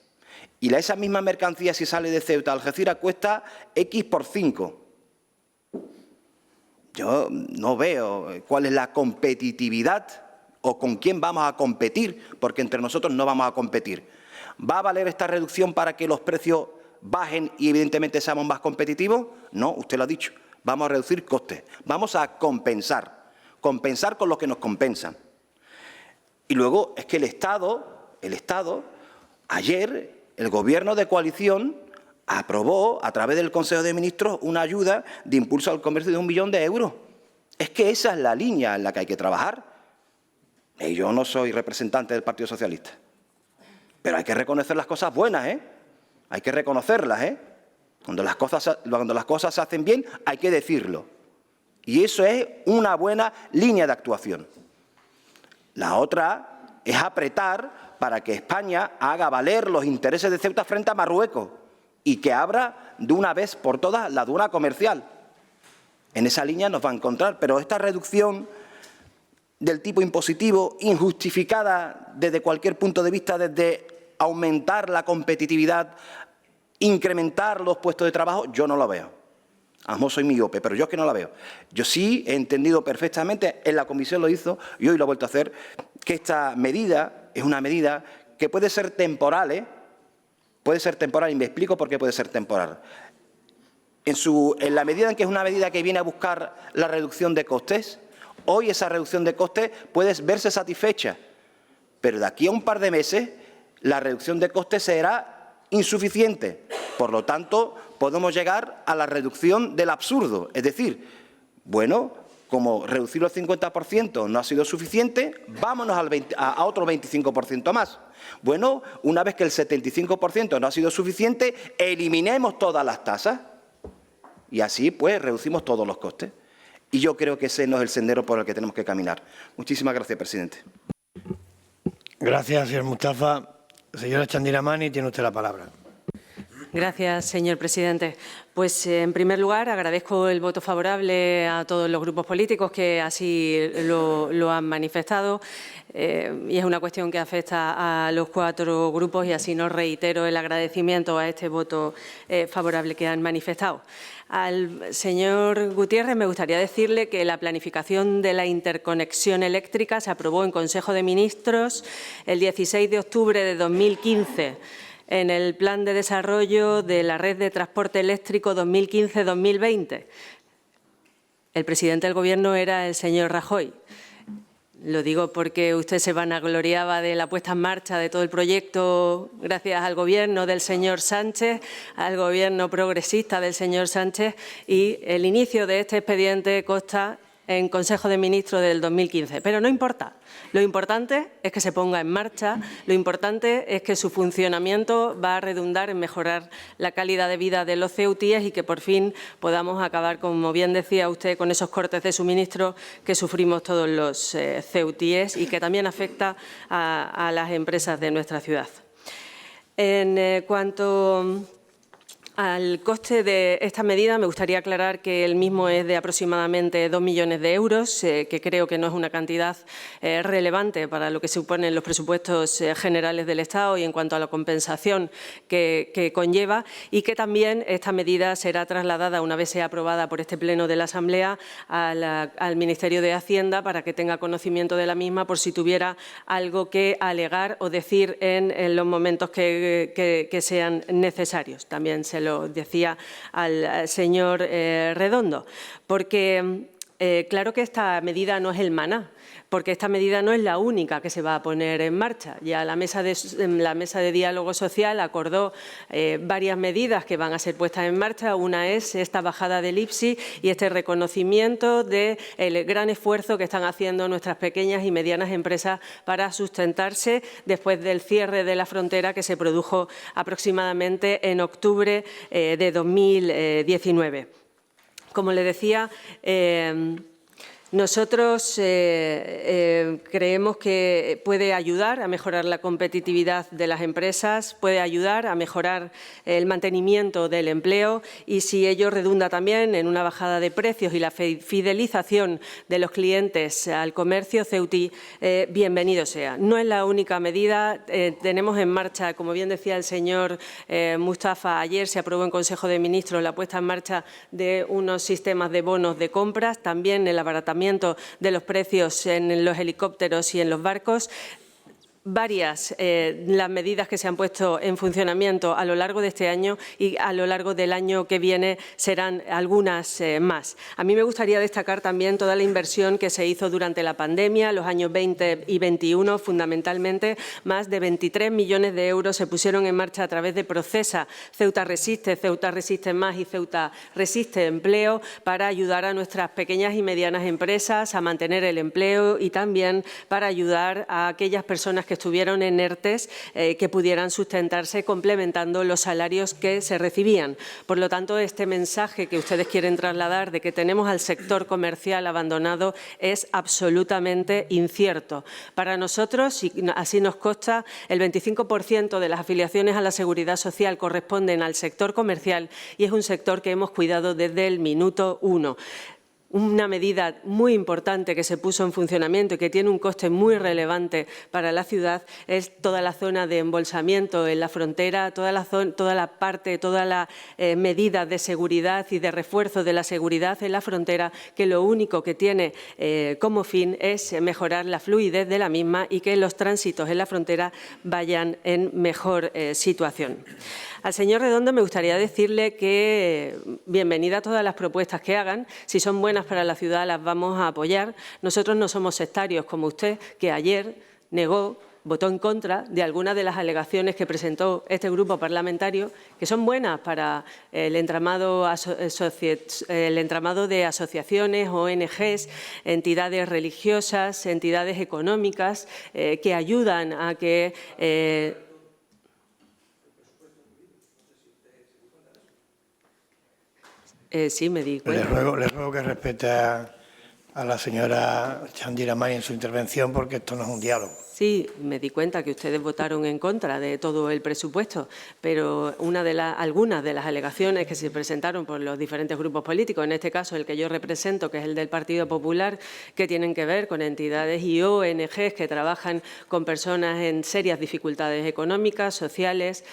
Y esa misma mercancía, si sale de Ceuta a Algeciras, cuesta X por 5. Yo no veo cuál es la competitividad o con quién vamos a competir, porque entre nosotros no vamos a competir. ¿Va a valer esta reducción para que los precios bajen y evidentemente seamos más competitivos? No, usted lo ha dicho. Vamos a reducir costes. Vamos a compensar con lo que nos compensan. Y luego es que el Estado, ayer, el Gobierno de coalición aprobó, a través del Consejo de Ministros, una ayuda de impulso al comercio de 1 millón de euros. Es que esa es la línea en la que hay que trabajar. Y yo no soy representante del Partido Socialista. Pero hay que reconocer las cosas buenas, ¿eh? Hay que reconocerlas, ¿eh? Cuando las cosas se hacen bien, hay que decirlo. Y eso es una buena línea de actuación. La otra es apretar para que España haga valer los intereses de Ceuta frente a Marruecos y que abra de una vez por todas la aduana comercial. En esa línea nos va a encontrar, pero esta reducción del tipo impositivo, injustificada desde cualquier punto de vista, desde aumentar la competitividad, incrementar los puestos de trabajo, yo no lo veo. A lo mejor soy miope, pero yo es que no la veo. Yo sí he entendido perfectamente, en la comisión lo hizo y hoy lo he vuelto a hacer, que esta medida es una medida que puede ser temporal, ¿eh? Puede ser temporal, y me explico por qué puede ser temporal. En la medida en que es una medida que viene a buscar la reducción de costes, hoy esa reducción de costes puede verse satisfecha, pero de aquí a un par de meses la reducción de costes será insuficiente. Por lo tanto, podemos llegar a la reducción del absurdo. Es decir, bueno, como reducirlo al 50% no ha sido suficiente, vámonos a otro 25% más. Bueno, una vez que el 75% no ha sido suficiente, eliminemos todas las tasas y así pues reducimos todos los costes. Y yo creo que ese no es el sendero por el que tenemos que caminar. Muchísimas gracias, presidente. Gracias, señor Mustafa. Señora Chandiramani, tiene usted la palabra. Gracias, señor presidente. Pues, en primer lugar, agradezco el voto favorable a todos los grupos políticos que así lo han manifestado. Y es una cuestión que afecta a los 4 grupos y así nos reitero el agradecimiento a este voto favorable que han manifestado. Al señor Gutiérrez me gustaría decirle que la planificación de la interconexión eléctrica se aprobó en Consejo de Ministros el 16 de octubre de 2015 en el Plan de Desarrollo de la Red de Transporte Eléctrico 2015-2020. El presidente del Gobierno era el señor Rajoy. Lo digo porque usted se vanagloriaba de la puesta en marcha de todo el proyecto gracias al Gobierno del señor Sánchez, al Gobierno progresista del señor Sánchez, y el inicio de este expediente consta en Consejo de Ministros del 2015. Pero no importa. Lo importante es que se ponga en marcha, lo importante es que su funcionamiento va a redundar en mejorar la calidad de vida de los ceutíes y que por fin podamos acabar, como bien decía usted, con esos cortes de suministro que sufrimos todos los ceutíes y que también afecta a las empresas de nuestra ciudad. En cuanto Al coste de esta medida me gustaría aclarar que el mismo es de aproximadamente 2 millones de euros, que creo que no es una cantidad relevante para lo que suponen los presupuestos generales del Estado y en cuanto a la compensación que conlleva, y que también esta medida será trasladada, una vez sea aprobada por este Pleno de la Asamblea, al Ministerio de Hacienda para que tenga conocimiento de la misma por si tuviera algo que alegar o decir en los momentos que sean necesarios. También se lo decía al señor Redondo, porque claro que esta medida no es el maná, porque esta medida no es la única que se va a poner en marcha. Ya la mesa de diálogo social acordó varias medidas que van a ser puestas en marcha. Una es esta bajada del IPSI y este reconocimiento del gran esfuerzo que están haciendo nuestras pequeñas y medianas empresas para sustentarse después del cierre de la frontera que se produjo aproximadamente en octubre de 2019. Como le decía, nosotros creemos que puede ayudar a mejorar la competitividad de las empresas, puede ayudar a mejorar el mantenimiento del empleo y si ello redunda también en una bajada de precios y la fidelización de los clientes al comercio, Ceuti, bienvenido sea. No es la única medida, tenemos en marcha, como bien decía el señor Mustafa, ayer se aprobó en Consejo de Ministros la puesta en marcha de unos sistemas de bonos de compras, también el abaratamiento de los precios en los helicópteros y en los barcos. Varias las medidas que se han puesto en funcionamiento a lo largo de este año y a lo largo del año que viene serán algunas más. A mí me gustaría destacar también toda la inversión que se hizo durante la pandemia, los años 20 y 21, fundamentalmente. Más de 23 millones de euros se pusieron en marcha a través de Procesa, Ceuta Resiste Más y Ceuta Resiste Empleo para ayudar a nuestras pequeñas y medianas empresas a mantener el empleo y también para ayudar a aquellas personas que estuvieron en ERTES que pudieran sustentarse complementando los salarios que se recibían. Por lo tanto, este mensaje que ustedes quieren trasladar de que tenemos al sector comercial abandonado es absolutamente incierto. Para nosotros, y así nos consta, el 25% de las afiliaciones a la Seguridad Social corresponden al sector comercial y es un sector que hemos cuidado desde el minuto 1. Una medida muy importante que se puso en funcionamiento y que tiene un coste muy relevante para la ciudad es toda la zona de embolsamiento en la frontera, toda la medida de seguridad y de refuerzo de la seguridad en la frontera, que lo único que tiene como fin es mejorar la fluidez de la misma y que los tránsitos en la frontera vayan en mejor situación. Al señor Redondo me gustaría decirle que bienvenida a todas las propuestas que hagan. Si son buenas para la ciudad, las vamos a apoyar. Nosotros no somos sectarios como usted, que ayer votó en contra de algunas de las alegaciones que presentó este grupo parlamentario, que son buenas para el entramado de asociaciones, ONGs, entidades religiosas, entidades económicas, que ayudan a que sí, me di cuenta. Le ruego que respete a la señora Chandira May en su intervención, porque esto no es un diálogo. Sí, me di cuenta que ustedes votaron en contra de todo el presupuesto, pero algunas de las alegaciones que se presentaron por los diferentes grupos políticos, en este caso el que yo represento, que es el del Partido Popular, que tienen que ver con entidades y ONGs que trabajan con personas en serias dificultades económicas, sociales,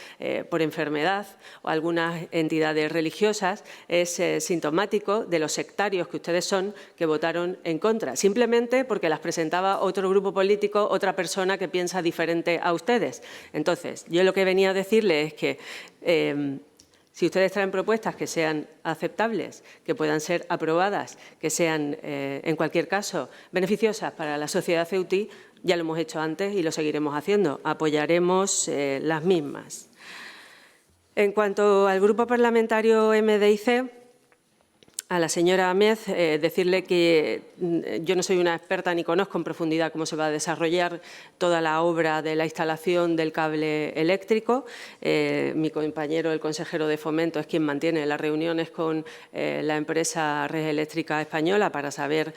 por enfermedad o algunas entidades religiosas, es sintomático de los sectarios que ustedes son, que votaron en contra, simplemente porque las presentaba otro grupo político, otra persona que piensa diferente a ustedes. Entonces, yo lo que venía a decirle es que si ustedes traen propuestas que sean aceptables, que puedan ser aprobadas, que sean, en cualquier caso, beneficiosas para la sociedad ceutí, ya lo hemos hecho antes y lo seguiremos haciendo. Apoyaremos las mismas. En cuanto al Grupo Parlamentario MDIC, a la señora Améz, decirle que yo no soy una experta ni conozco en profundidad cómo se va a desarrollar toda la obra de la instalación del cable eléctrico. Mi compañero, el consejero de Fomento, es quien mantiene las reuniones con la empresa Red Eléctrica Española para saber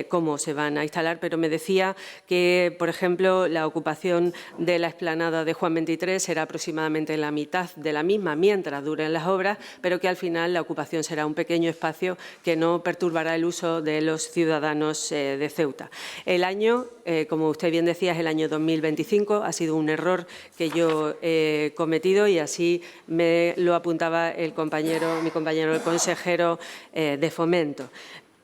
cómo se van a instalar, pero me decía que, por ejemplo, la ocupación de la explanada de Juan 23 será aproximadamente la mitad de la misma mientras duren las obras, pero que al final la ocupación será un pequeño espacio que no perturbará el uso de los ciudadanos de Ceuta. El año, como usted bien decía, es el año 2025. Ha sido un error que yo he cometido y así me lo apuntaba mi compañero el consejero de Fomento.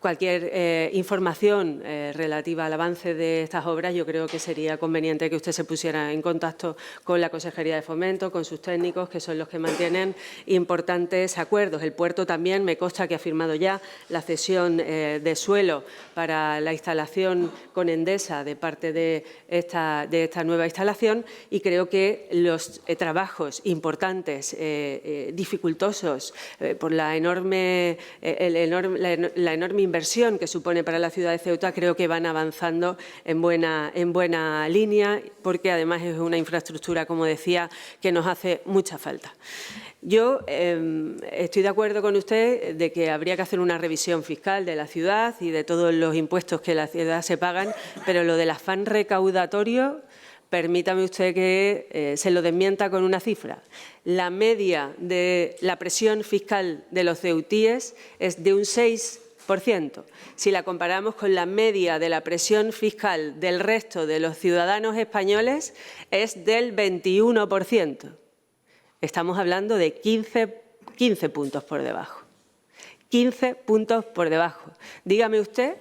Cualquier información relativa al avance de estas obras, yo creo que sería conveniente que usted se pusiera en contacto con la Consejería de Fomento, con sus técnicos, que son los que mantienen importantes acuerdos. El puerto también me consta que ha firmado ya la cesión de suelo para la instalación con Endesa de parte de esta nueva instalación, y creo que los trabajos importantes, dificultosos, por la enorme inversión que supone para la ciudad de Ceuta, creo que van avanzando en buena línea, porque además es una infraestructura, como decía, que nos hace mucha falta. Yo estoy de acuerdo con usted de que habría que hacer una revisión fiscal de la ciudad y de todos los impuestos que la ciudad se pagan, pero lo del afán recaudatorio, permítame usted que se lo desmienta con una cifra. La media de la presión fiscal de los ceutíes es de un 6%. Si la comparamos con la media de la presión fiscal del resto de los ciudadanos españoles, es del 21%. Estamos hablando de 15 puntos por debajo. 15 puntos por debajo. Dígame usted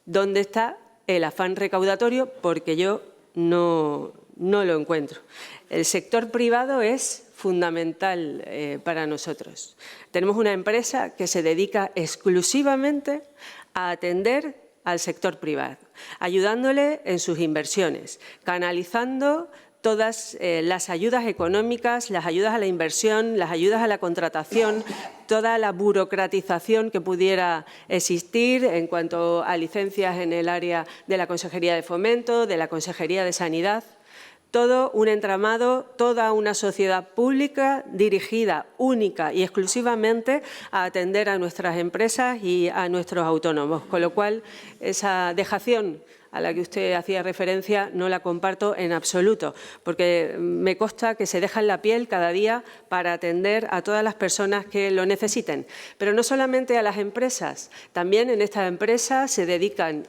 dónde está el afán recaudatorio, porque yo no lo encuentro. El sector privado es fundamental para nosotros. Tenemos una empresa que se dedica exclusivamente a atender al sector privado, ayudándole en sus inversiones, canalizando todas las ayudas económicas, las ayudas a la inversión, las ayudas a la contratación, toda la burocratización que pudiera existir en cuanto a licencias en el área de la Consejería de Fomento, de la Consejería de Sanidad. Todo un entramado, toda una sociedad pública dirigida única y exclusivamente a atender a nuestras empresas y a nuestros autónomos, con lo cual esa dejación a la que usted hacía referencia no la comparto en absoluto, porque me consta que se dejan la piel cada día para atender a todas las personas que lo necesiten. Pero no solamente a las empresas, también en estas empresas se dedican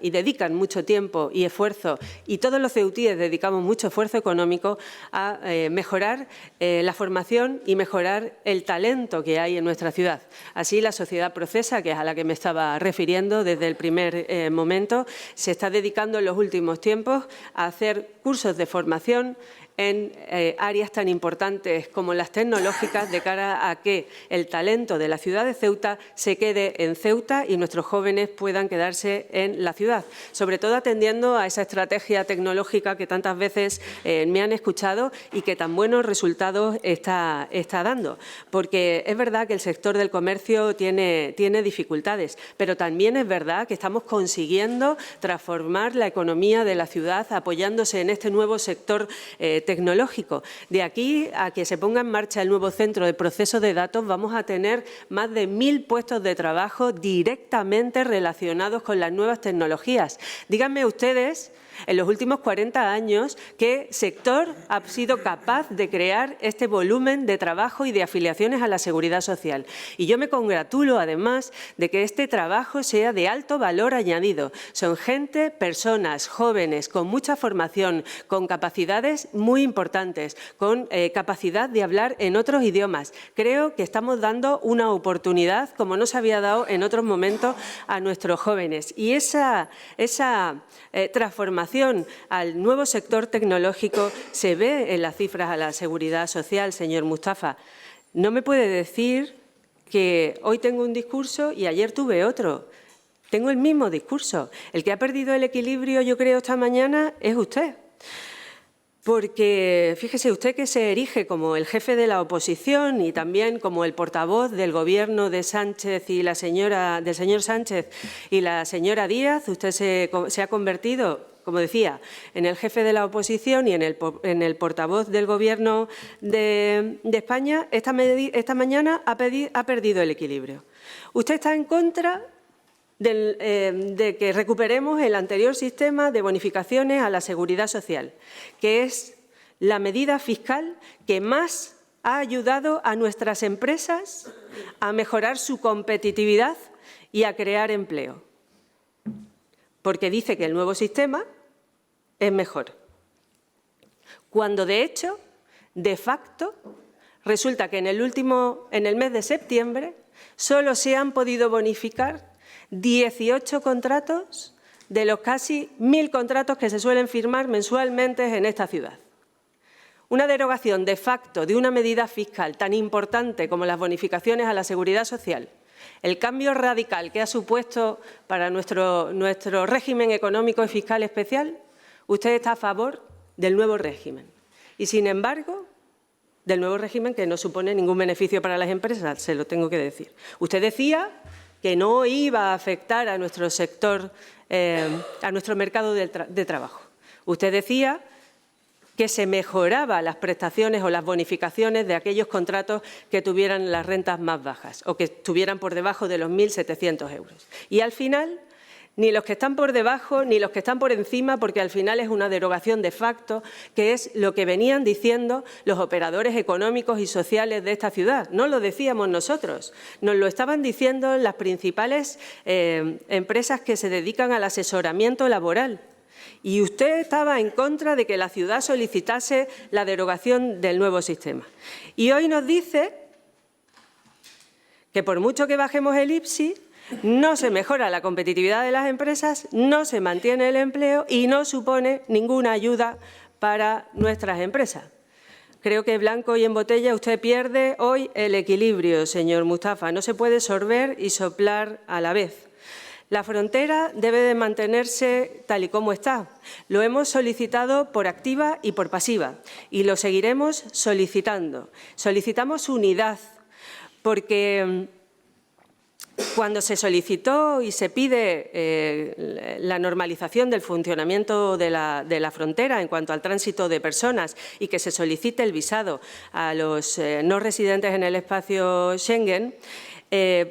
mucho tiempo y esfuerzo, y todos los ceutíes dedicamos mucho esfuerzo económico a mejorar la formación y mejorar el talento que hay en nuestra ciudad. Así, la sociedad Procesa, que es a la que me estaba refiriendo desde el primer momento, se está dedicando en los últimos tiempos a hacer cursos de formación en áreas tan importantes como las tecnológicas, de cara a que el talento de la ciudad de Ceuta se quede en Ceuta y nuestros jóvenes puedan quedarse en la ciudad, sobre todo atendiendo a esa estrategia tecnológica que tantas veces me han escuchado y que tan buenos resultados está dando. Porque es verdad que el sector del comercio tiene dificultades, pero también es verdad que estamos consiguiendo transformar la economía de la ciudad apoyándose en este nuevo sector tecnológico. De aquí a que se ponga en marcha el nuevo centro de proceso de datos, vamos a tener más de 1000 puestos de trabajo directamente relacionados con las nuevas tecnologías. Díganme ustedes, en los últimos 40 años, ¿qué sector ha sido capaz de crear este volumen de trabajo y de afiliaciones a la Seguridad Social? Y yo me congratulo, además, de que este trabajo sea de alto valor añadido. Son personas jóvenes, con mucha formación, con capacidades muy importantes, con capacidad de hablar en otros idiomas. Creo que estamos dando una oportunidad, como no se había dado en otros momentos, a nuestros jóvenes. Y esa transformación al nuevo sector tecnológico se ve en las cifras a la Seguridad Social, señor Mustafa. No me puede decir que hoy tengo un discurso y ayer tuve otro. Tengo el mismo discurso. El que ha perdido el equilibrio, yo creo, esta mañana es usted. porque fíjese usted que se erige como el jefe de la oposición y también como el portavoz del Gobierno de Sánchez y del señor Sánchez y la señora Díaz. Usted se ha convertido, como decía, en el jefe de la oposición y en el portavoz del Gobierno de España. Esta mañana ha perdido el equilibrio. Usted está en contra de que recuperemos el anterior sistema de bonificaciones a la Seguridad Social, que es la medida fiscal que más ha ayudado a nuestras empresas a mejorar su competitividad y a crear empleo, porque dice que el nuevo sistema es mejor, cuando de hecho, de facto, resulta que en el mes de septiembre solo se han podido bonificar 18 contratos de los casi 1.000 contratos que se suelen firmar mensualmente en esta ciudad. Una derogación de facto de una medida fiscal tan importante como las bonificaciones a la Seguridad Social, el cambio radical que ha supuesto para nuestro régimen económico y fiscal especial, usted está a favor del nuevo régimen. Y, sin embargo, del nuevo régimen que no supone ningún beneficio para las empresas, se lo tengo que decir. Usted decía que no iba a afectar a nuestro sector, a nuestro mercado de trabajo. Usted decía que se mejoraban las prestaciones o las bonificaciones de aquellos contratos que tuvieran las rentas más bajas o que estuvieran por debajo de los 1.700 euros. Y al final, ni los que están por debajo ni los que están por encima, porque al final es una derogación de facto, que es lo que venían diciendo los operadores económicos y sociales de esta ciudad. No lo decíamos nosotros, nos lo estaban diciendo las principales empresas que se dedican al asesoramiento laboral. Y usted estaba en contra de que la ciudad solicitase la derogación del nuevo sistema. Y hoy nos dice que por mucho que bajemos el IPSI, no se mejora la competitividad de las empresas, no se mantiene el empleo y no supone ninguna ayuda para nuestras empresas. Creo que blanco y en botella usted pierde hoy el equilibrio, señor Mustafa. No se puede sorber y soplar a la vez. La frontera debe de mantenerse tal y como está. Lo hemos solicitado por activa y por pasiva y lo seguiremos solicitando. Solicitamos unidad porque cuando se solicitó y se pide la normalización del funcionamiento de la frontera en cuanto al tránsito de personas y que se solicite el visado a los no residentes en el espacio Schengen,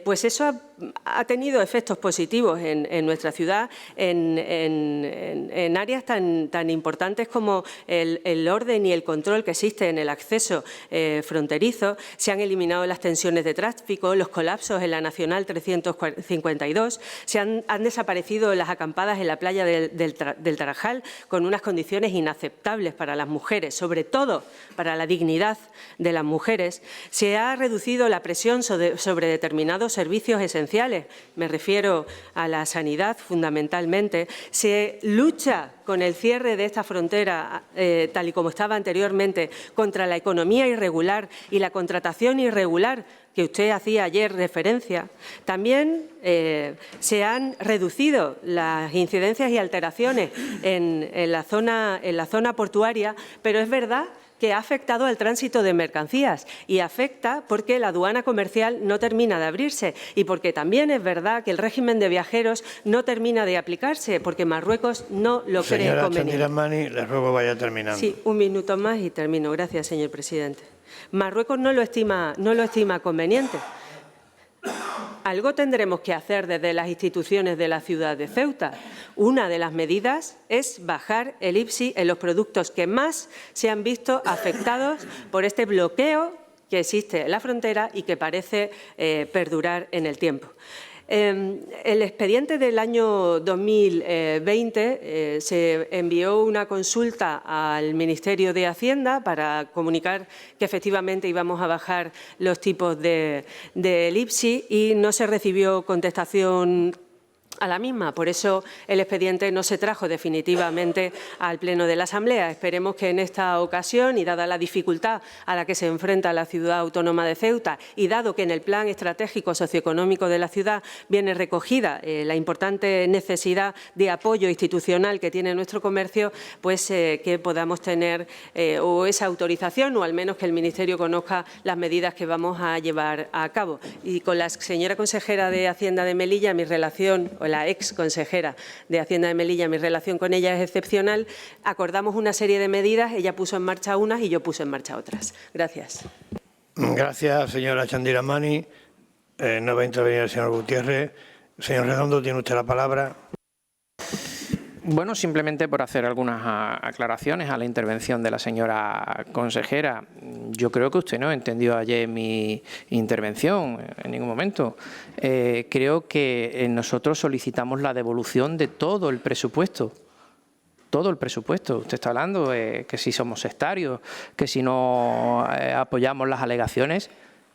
pues eso ha tenido efectos positivos en nuestra ciudad, en áreas tan importantes como el orden y el control que existe en el acceso fronterizo. Se han eliminado las tensiones de tráfico, los colapsos en la Nacional 352, han desaparecido las acampadas en la playa del Tarajal con unas condiciones inaceptables para las mujeres, sobre todo para la dignidad de las mujeres. Se ha reducido la presión sobre determinados servicios esenciales. Me refiero a la sanidad fundamentalmente. Se lucha con el cierre de esta frontera, tal y como estaba anteriormente, contra la economía irregular y la contratación irregular que usted hacía ayer referencia. También se han reducido las incidencias y alteraciones en la zona portuaria, pero es verdad que ha afectado al tránsito de mercancías y afecta porque la aduana comercial no termina de abrirse y porque también es verdad que el régimen de viajeros no termina de aplicarse porque Marruecos no lo cree conveniente. Señora Chandiramani, le ruego vaya terminando. Sí, un minuto más y termino. Gracias, señor presidente. Marruecos no lo estima conveniente. Algo tendremos que hacer desde las instituciones de la ciudad de Ceuta. Una de las medidas es bajar el IPSI en los productos que más se han visto afectados por este bloqueo que existe en la frontera y que parece perdurar en el tiempo. El expediente del año 2020 se envió una consulta al Ministerio de Hacienda para comunicar que efectivamente íbamos a bajar los tipos del IPSI y no se recibió contestación la misma. Por eso el expediente no se trajo definitivamente al Pleno de la Asamblea. Esperemos que en esta ocasión, y dada la dificultad a la que se enfrenta la ciudad autónoma de Ceuta, y dado que en el Plan Estratégico Socioeconómico de la ciudad viene recogida la importante necesidad de apoyo institucional que tiene nuestro comercio, pues que podamos tener o esa autorización, o al menos que el Ministerio conozca las medidas que vamos a llevar a cabo. Y con la señora consejera de Hacienda de Melilla, mi relación, o la ex consejera de Hacienda de Melilla, mi relación con ella es excepcional. Acordamos una serie de medidas, ella puso en marcha unas y yo puse en marcha otras. Gracias. Gracias, señora Chandira Mani. No va a intervenir el señor Gutiérrez. Señor Redondo, tiene usted la palabra. Bueno, simplemente por hacer algunas aclaraciones a la intervención de la señora consejera. Yo creo que usted no entendió ayer mi intervención en ningún momento. Creo que nosotros solicitamos la devolución de todo el presupuesto. Todo el presupuesto. Usted está hablando que si somos sectarios, que si no apoyamos las alegaciones.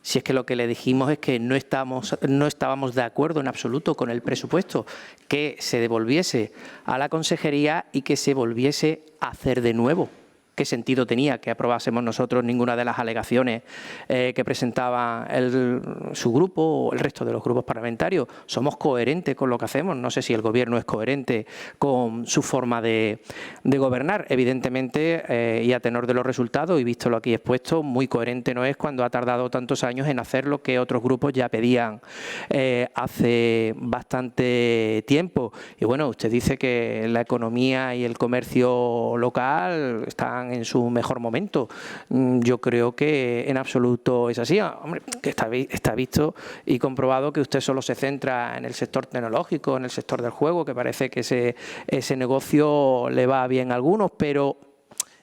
Si es que lo que le dijimos es que no estábamos de acuerdo en absoluto con el presupuesto, que se devolviese a la consejería y que se volviese a hacer de nuevo. ¿Qué sentido tenía que aprobásemos nosotros ninguna de las alegaciones que presentaba su grupo o el resto de los grupos parlamentarios? Somos coherentes con lo que hacemos. No sé si el Gobierno es coherente con su forma de gobernar. Evidentemente, y a tenor de los resultados, y visto lo aquí expuesto, muy coherente no es cuando ha tardado tantos años en hacer lo que otros grupos ya pedían hace bastante tiempo. Y bueno, usted dice que la economía y el comercio local están en su mejor momento. Yo creo que en absoluto es así. Hombre, que está visto y comprobado que usted solo se centra en el sector tecnológico, en el sector del juego, que parece que ese negocio le va bien a algunos, pero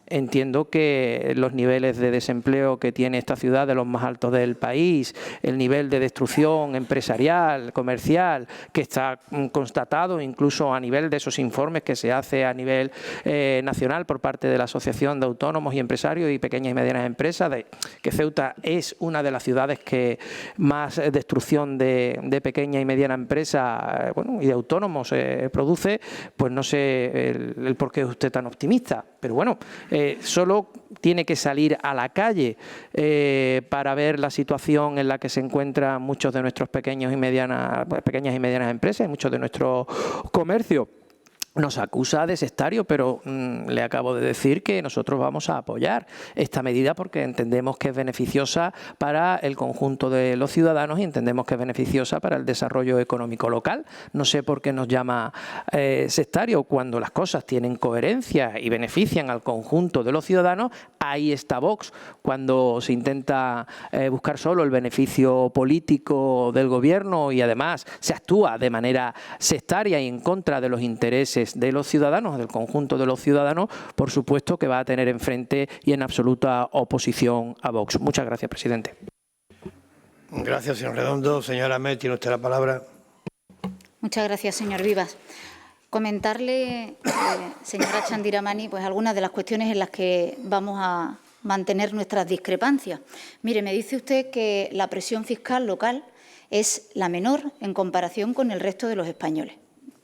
entiendo que los niveles de desempleo que tiene esta ciudad, de los más altos del país, el nivel de destrucción empresarial, comercial, que está constatado incluso a nivel de esos informes que se hace a nivel nacional por parte de la Asociación de Autónomos y Empresarios y Pequeñas y Medianas Empresas, de que Ceuta es una de las ciudades que más destrucción de pequeña y mediana empresa y de autónomos produce, pues no sé el por qué es usted tan optimista. Pero bueno, solo tiene que salir a la calle para ver la situación en la que se encuentran muchos de nuestros pequeñas y medianas empresas y muchos de nuestros comercios. Nos acusa de sectario, pero le acabo de decir que nosotros vamos a apoyar esta medida porque entendemos que es beneficiosa para el conjunto de los ciudadanos y entendemos que es beneficiosa para el desarrollo económico local. No sé por qué nos llama sectario cuando las cosas tienen coherencia y benefician al conjunto de los ciudadanos. Ahí está Vox, cuando se intenta buscar solo el beneficio político del gobierno y además se actúa de manera sectaria y en contra de los intereses de los ciudadanos, del conjunto de los ciudadanos, por supuesto que va a tener enfrente y en absoluta oposición a Vox. Muchas gracias, presidente. Gracias, señor Redondo. Señora Met, tiene usted la palabra. Muchas gracias, señor Vivas. Comentarle, señora Chandira Mani, pues algunas de las cuestiones en las que vamos a mantener nuestras discrepancias. Mire, me dice usted que la presión fiscal local es la menor en comparación con el resto de los españoles,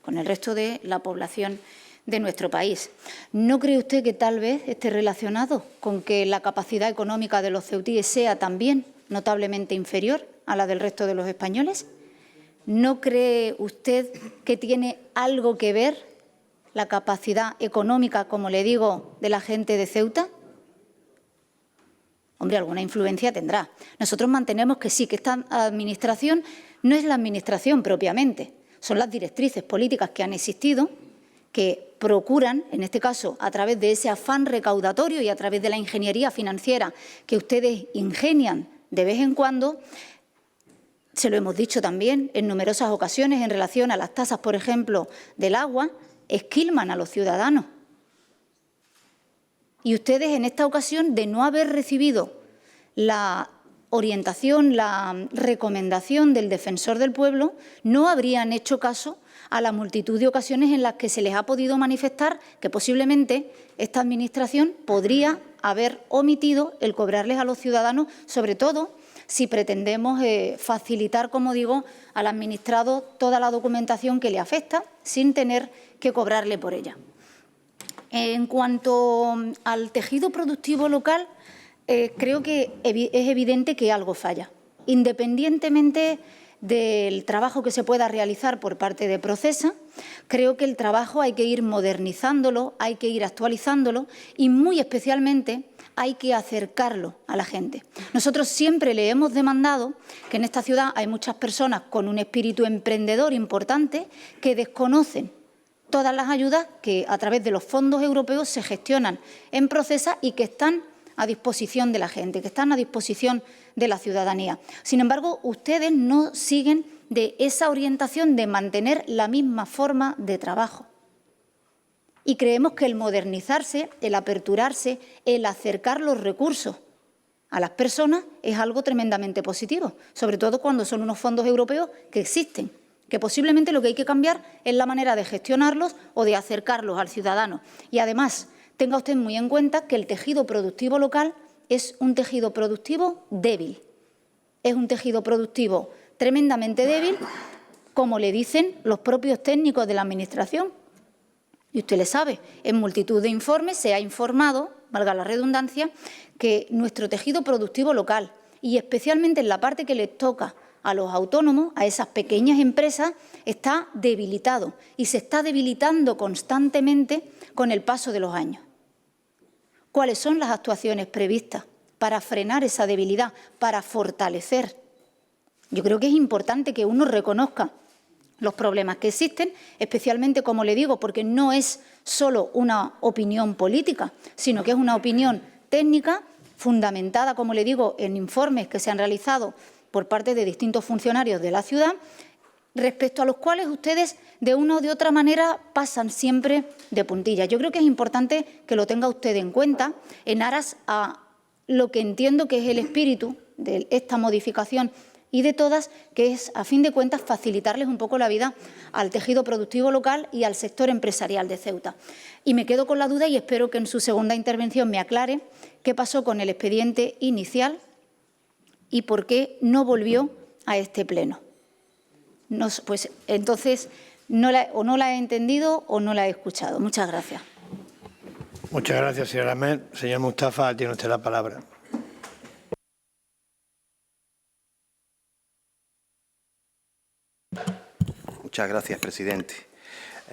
con el resto de la población de nuestro país. ¿No cree usted que tal vez esté relacionado con que la capacidad económica de los ceutíes sea también notablemente inferior a la del resto de los españoles? ¿No cree usted que tiene algo que ver la capacidad económica, como le digo, de la gente de Ceuta? Hombre, alguna influencia tendrá. Nosotros mantenemos que sí, que esta administración no es la administración propiamente, son las directrices políticas que han existido, que procuran, en este caso, a través de ese afán recaudatorio y a través de la ingeniería financiera que ustedes ingenian de vez en cuando. Se lo hemos dicho también en numerosas ocasiones en relación a las tasas, por ejemplo, del agua, esquilman a los ciudadanos. Y ustedes, en esta ocasión, de no haber recibido la orientación, la recomendación del Defensor del Pueblo, no habrían hecho caso a la multitud de ocasiones en las que se les ha podido manifestar que posiblemente esta Administración podría haber omitido el cobrarles a los ciudadanos, sobre todo si pretendemos facilitar, como digo, al administrado toda la documentación que le afecta sin tener que cobrarle por ella. En cuanto al tejido productivo local, creo que es evidente que algo falla. Independientemente del trabajo que se pueda realizar por parte de Procesa, creo que el trabajo hay que ir modernizándolo, hay que ir actualizándolo y muy especialmente hay que acercarlo a la gente. Nosotros siempre le hemos demandado que en esta ciudad hay muchas personas con un espíritu emprendedor importante que desconocen todas las ayudas que a través de los fondos europeos se gestionan en Procesa y que están a disposición de la gente, que están a disposición de la ciudadanía. Sin embargo, ustedes no siguen de esa orientación de mantener la misma forma de trabajo. Y creemos que el modernizarse, el aperturarse, el acercar los recursos a las personas es algo tremendamente positivo, sobre todo cuando son unos fondos europeos que existen, que posiblemente lo que hay que cambiar es la manera de gestionarlos o de acercarlos al ciudadano. Y además, tenga usted muy en cuenta que el tejido productivo local es un tejido productivo débil. Es un tejido productivo tremendamente débil, como le dicen los propios técnicos de la Administración. Y usted le sabe, en multitud de informes se ha informado, valga la redundancia, que nuestro tejido productivo local, y especialmente en la parte que les toca a los autónomos, a esas pequeñas empresas, está debilitado y se está debilitando constantemente con el paso de los años. ¿Cuáles son las actuaciones previstas para frenar esa debilidad, para fortalecer? Yo creo que es importante que uno reconozca los problemas que existen, especialmente, como le digo, porque no es solo una opinión política, sino que es una opinión técnica fundamentada, como le digo, en informes que se han realizado por parte de distintos funcionarios de la ciudad, respecto a los cuales ustedes de una o de otra manera pasan siempre de puntillas. Yo creo que es importante que lo tenga usted en cuenta en aras a lo que entiendo que es el espíritu de esta modificación y de todas, que es, a fin de cuentas, facilitarles un poco la vida al tejido productivo local y al sector empresarial de Ceuta. Y me quedo con la duda y espero que en su segunda intervención me aclare qué pasó con el expediente inicial y por qué no volvió a este pleno. Pues entonces o no la he entendido o no la he escuchado. Muchas gracias. Muchas gracias, señora Ahmed. Señor Mustafa, tiene usted la palabra. Muchas gracias, presidente.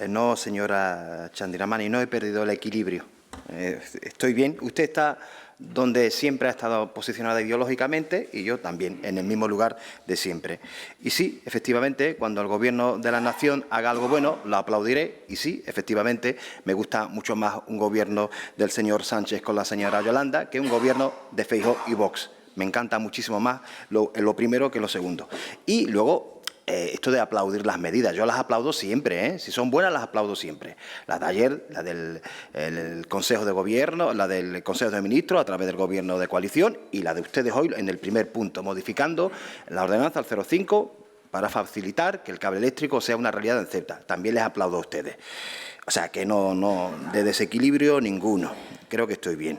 No, señora Chandiramani, no he perdido el equilibrio. Estoy bien. Usted está donde siempre ha estado posicionada ideológicamente y yo también, en el mismo lugar de siempre. Y sí, efectivamente, cuando el Gobierno de la Nación haga algo bueno, lo aplaudiré. Y sí, efectivamente, me gusta mucho más un Gobierno del señor Sánchez con la señora Yolanda que un Gobierno de Feijóo y Vox. Me encanta muchísimo más lo primero que lo segundo. Y luego, esto de aplaudir las medidas, yo las aplaudo siempre, ¿eh? Si son buenas las aplaudo siempre. La de ayer, la del Consejo de Gobierno, la del Consejo de Ministros a través del Gobierno de coalición y la de ustedes hoy en el primer punto, modificando la ordenanza al 05 para facilitar que el cable eléctrico sea una realidad en Ceuta. También les aplaudo a ustedes. O sea, que no de desequilibrio ninguno. Creo que estoy bien.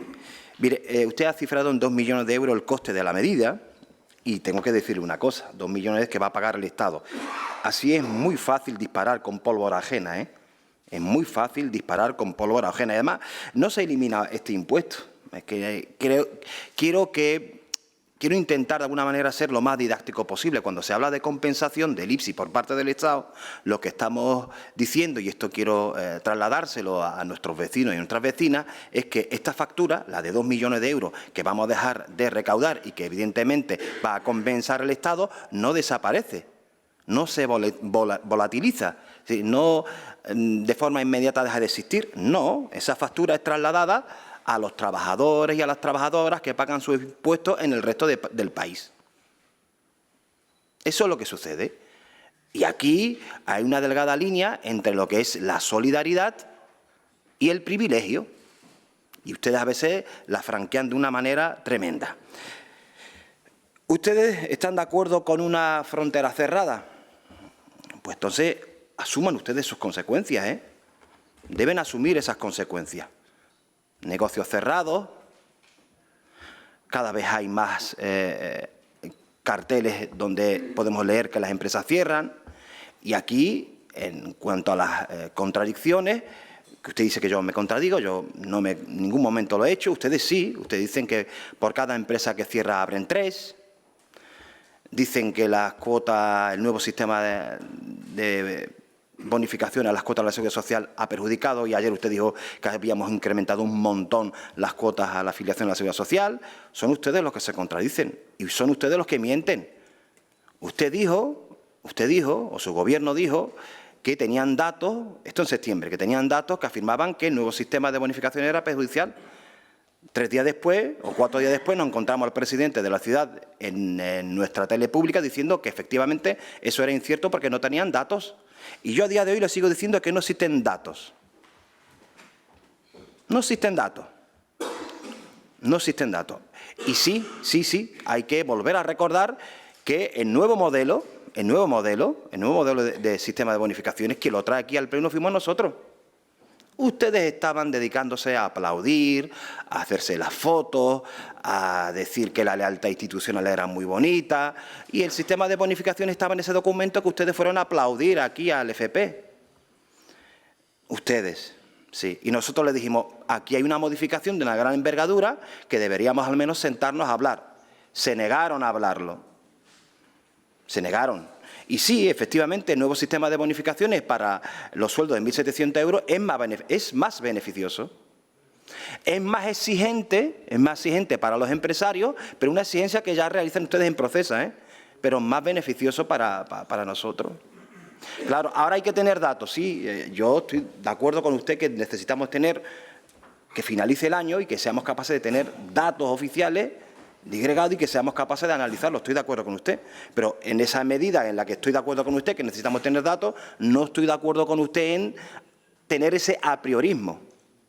Mire, usted ha cifrado en 2 millones de euros el coste de la medida. Y tengo que decirle una cosa, 2 millones que va a pagar el Estado. Así es muy fácil disparar con pólvora ajena, ¿eh? Es muy fácil disparar con pólvora ajena. Y además, no se elimina este impuesto. Es que quiero intentar de alguna manera ser lo más didáctico posible. Cuando se habla de compensación del IPSI por parte del Estado, lo que estamos diciendo, y esto quiero trasladárselo a nuestros vecinos y nuestras vecinas, es que esta factura, la de 2 millones de euros que vamos a dejar de recaudar y que evidentemente va a compensar el Estado, no desaparece, no se volatiliza, no de forma inmediata deja de existir. No, esa factura es trasladada a los trabajadores y a las trabajadoras que pagan sus impuestos en el resto del país. Eso es lo que sucede. Y aquí hay una delgada línea entre lo que es la solidaridad y el privilegio. Y ustedes a veces la franquean de una manera tremenda. ¿Ustedes están de acuerdo con una frontera cerrada? Pues entonces asuman ustedes sus consecuencias, ¿eh? Deben asumir esas consecuencias. Negocios cerrados, cada vez hay más carteles donde podemos leer que las empresas cierran. Y aquí, en cuanto a las contradicciones, que usted dice que yo me contradigo, yo no en ningún momento lo he hecho, ustedes sí, ustedes dicen que por cada empresa que cierra abren 3, dicen que las cuotas, el nuevo sistema de bonificación a las cuotas de la Seguridad Social ha perjudicado, y ayer usted dijo que habíamos incrementado un montón las cuotas a la afiliación a la Seguridad Social. Son ustedes los que se contradicen y son ustedes los que mienten. Usted dijo, o su gobierno dijo, que tenían datos, esto en septiembre, que tenían datos que afirmaban que el nuevo sistema de bonificación era perjudicial. 3 días después, o 4 días después, nos encontramos al presidente de la ciudad en nuestra tele pública diciendo que efectivamente eso era incierto porque no tenían datos. Y yo a día de hoy le sigo diciendo que no existen datos. No existen datos. No existen datos. Y sí, hay que volver a recordar que el nuevo modelo de sistema de bonificaciones, que lo trae aquí al Pleno, fuimos nosotros. Ustedes estaban dedicándose a aplaudir, a hacerse las fotos, a decir que la lealtad institucional era muy bonita, y el sistema de bonificación estaba en ese documento que ustedes fueron a aplaudir aquí al FP. Ustedes, sí. Y nosotros les dijimos, aquí hay una modificación de una gran envergadura que deberíamos al menos sentarnos a hablar. Se negaron a hablarlo. Se negaron. Y sí, efectivamente, el nuevo sistema de bonificaciones para los sueldos de 1.700 euros es más beneficioso. Es más exigente para los empresarios, pero una exigencia que ya realizan ustedes en proceso, pero más beneficioso para nosotros. Claro, ahora hay que tener datos, sí, yo estoy de acuerdo con usted que necesitamos que finalice el año y que seamos capaces de tener datos oficiales disgregados y que seamos capaces de analizarlo. Estoy de acuerdo con usted, pero en esa medida en la que estoy de acuerdo con usted, que necesitamos tener datos, no estoy de acuerdo con usted en tener ese apriorismo.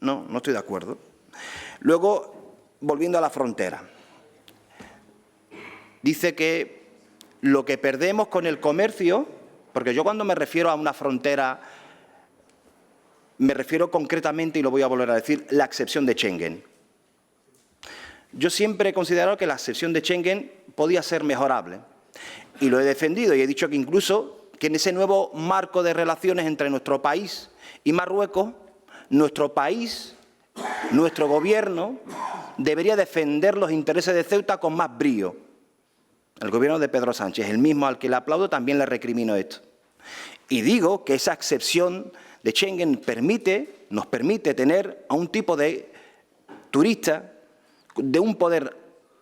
No estoy de acuerdo. Luego, volviendo a la frontera, dice que lo que perdemos con el comercio, porque yo cuando me refiero a una frontera, me refiero concretamente, y lo voy a volver a decir, la excepción de Schengen. Yo siempre he considerado que la excepción de Schengen podía ser mejorable y lo he defendido y he dicho que incluso que en ese nuevo marco de relaciones entre nuestro país y Marruecos, nuestro país, nuestro gobierno debería defender los intereses de Ceuta con más brío. El gobierno de Pedro Sánchez, el mismo al que le aplaudo, también le recrimino esto. Y digo que esa excepción de Schengen nos permite tener a un tipo de turista de un poder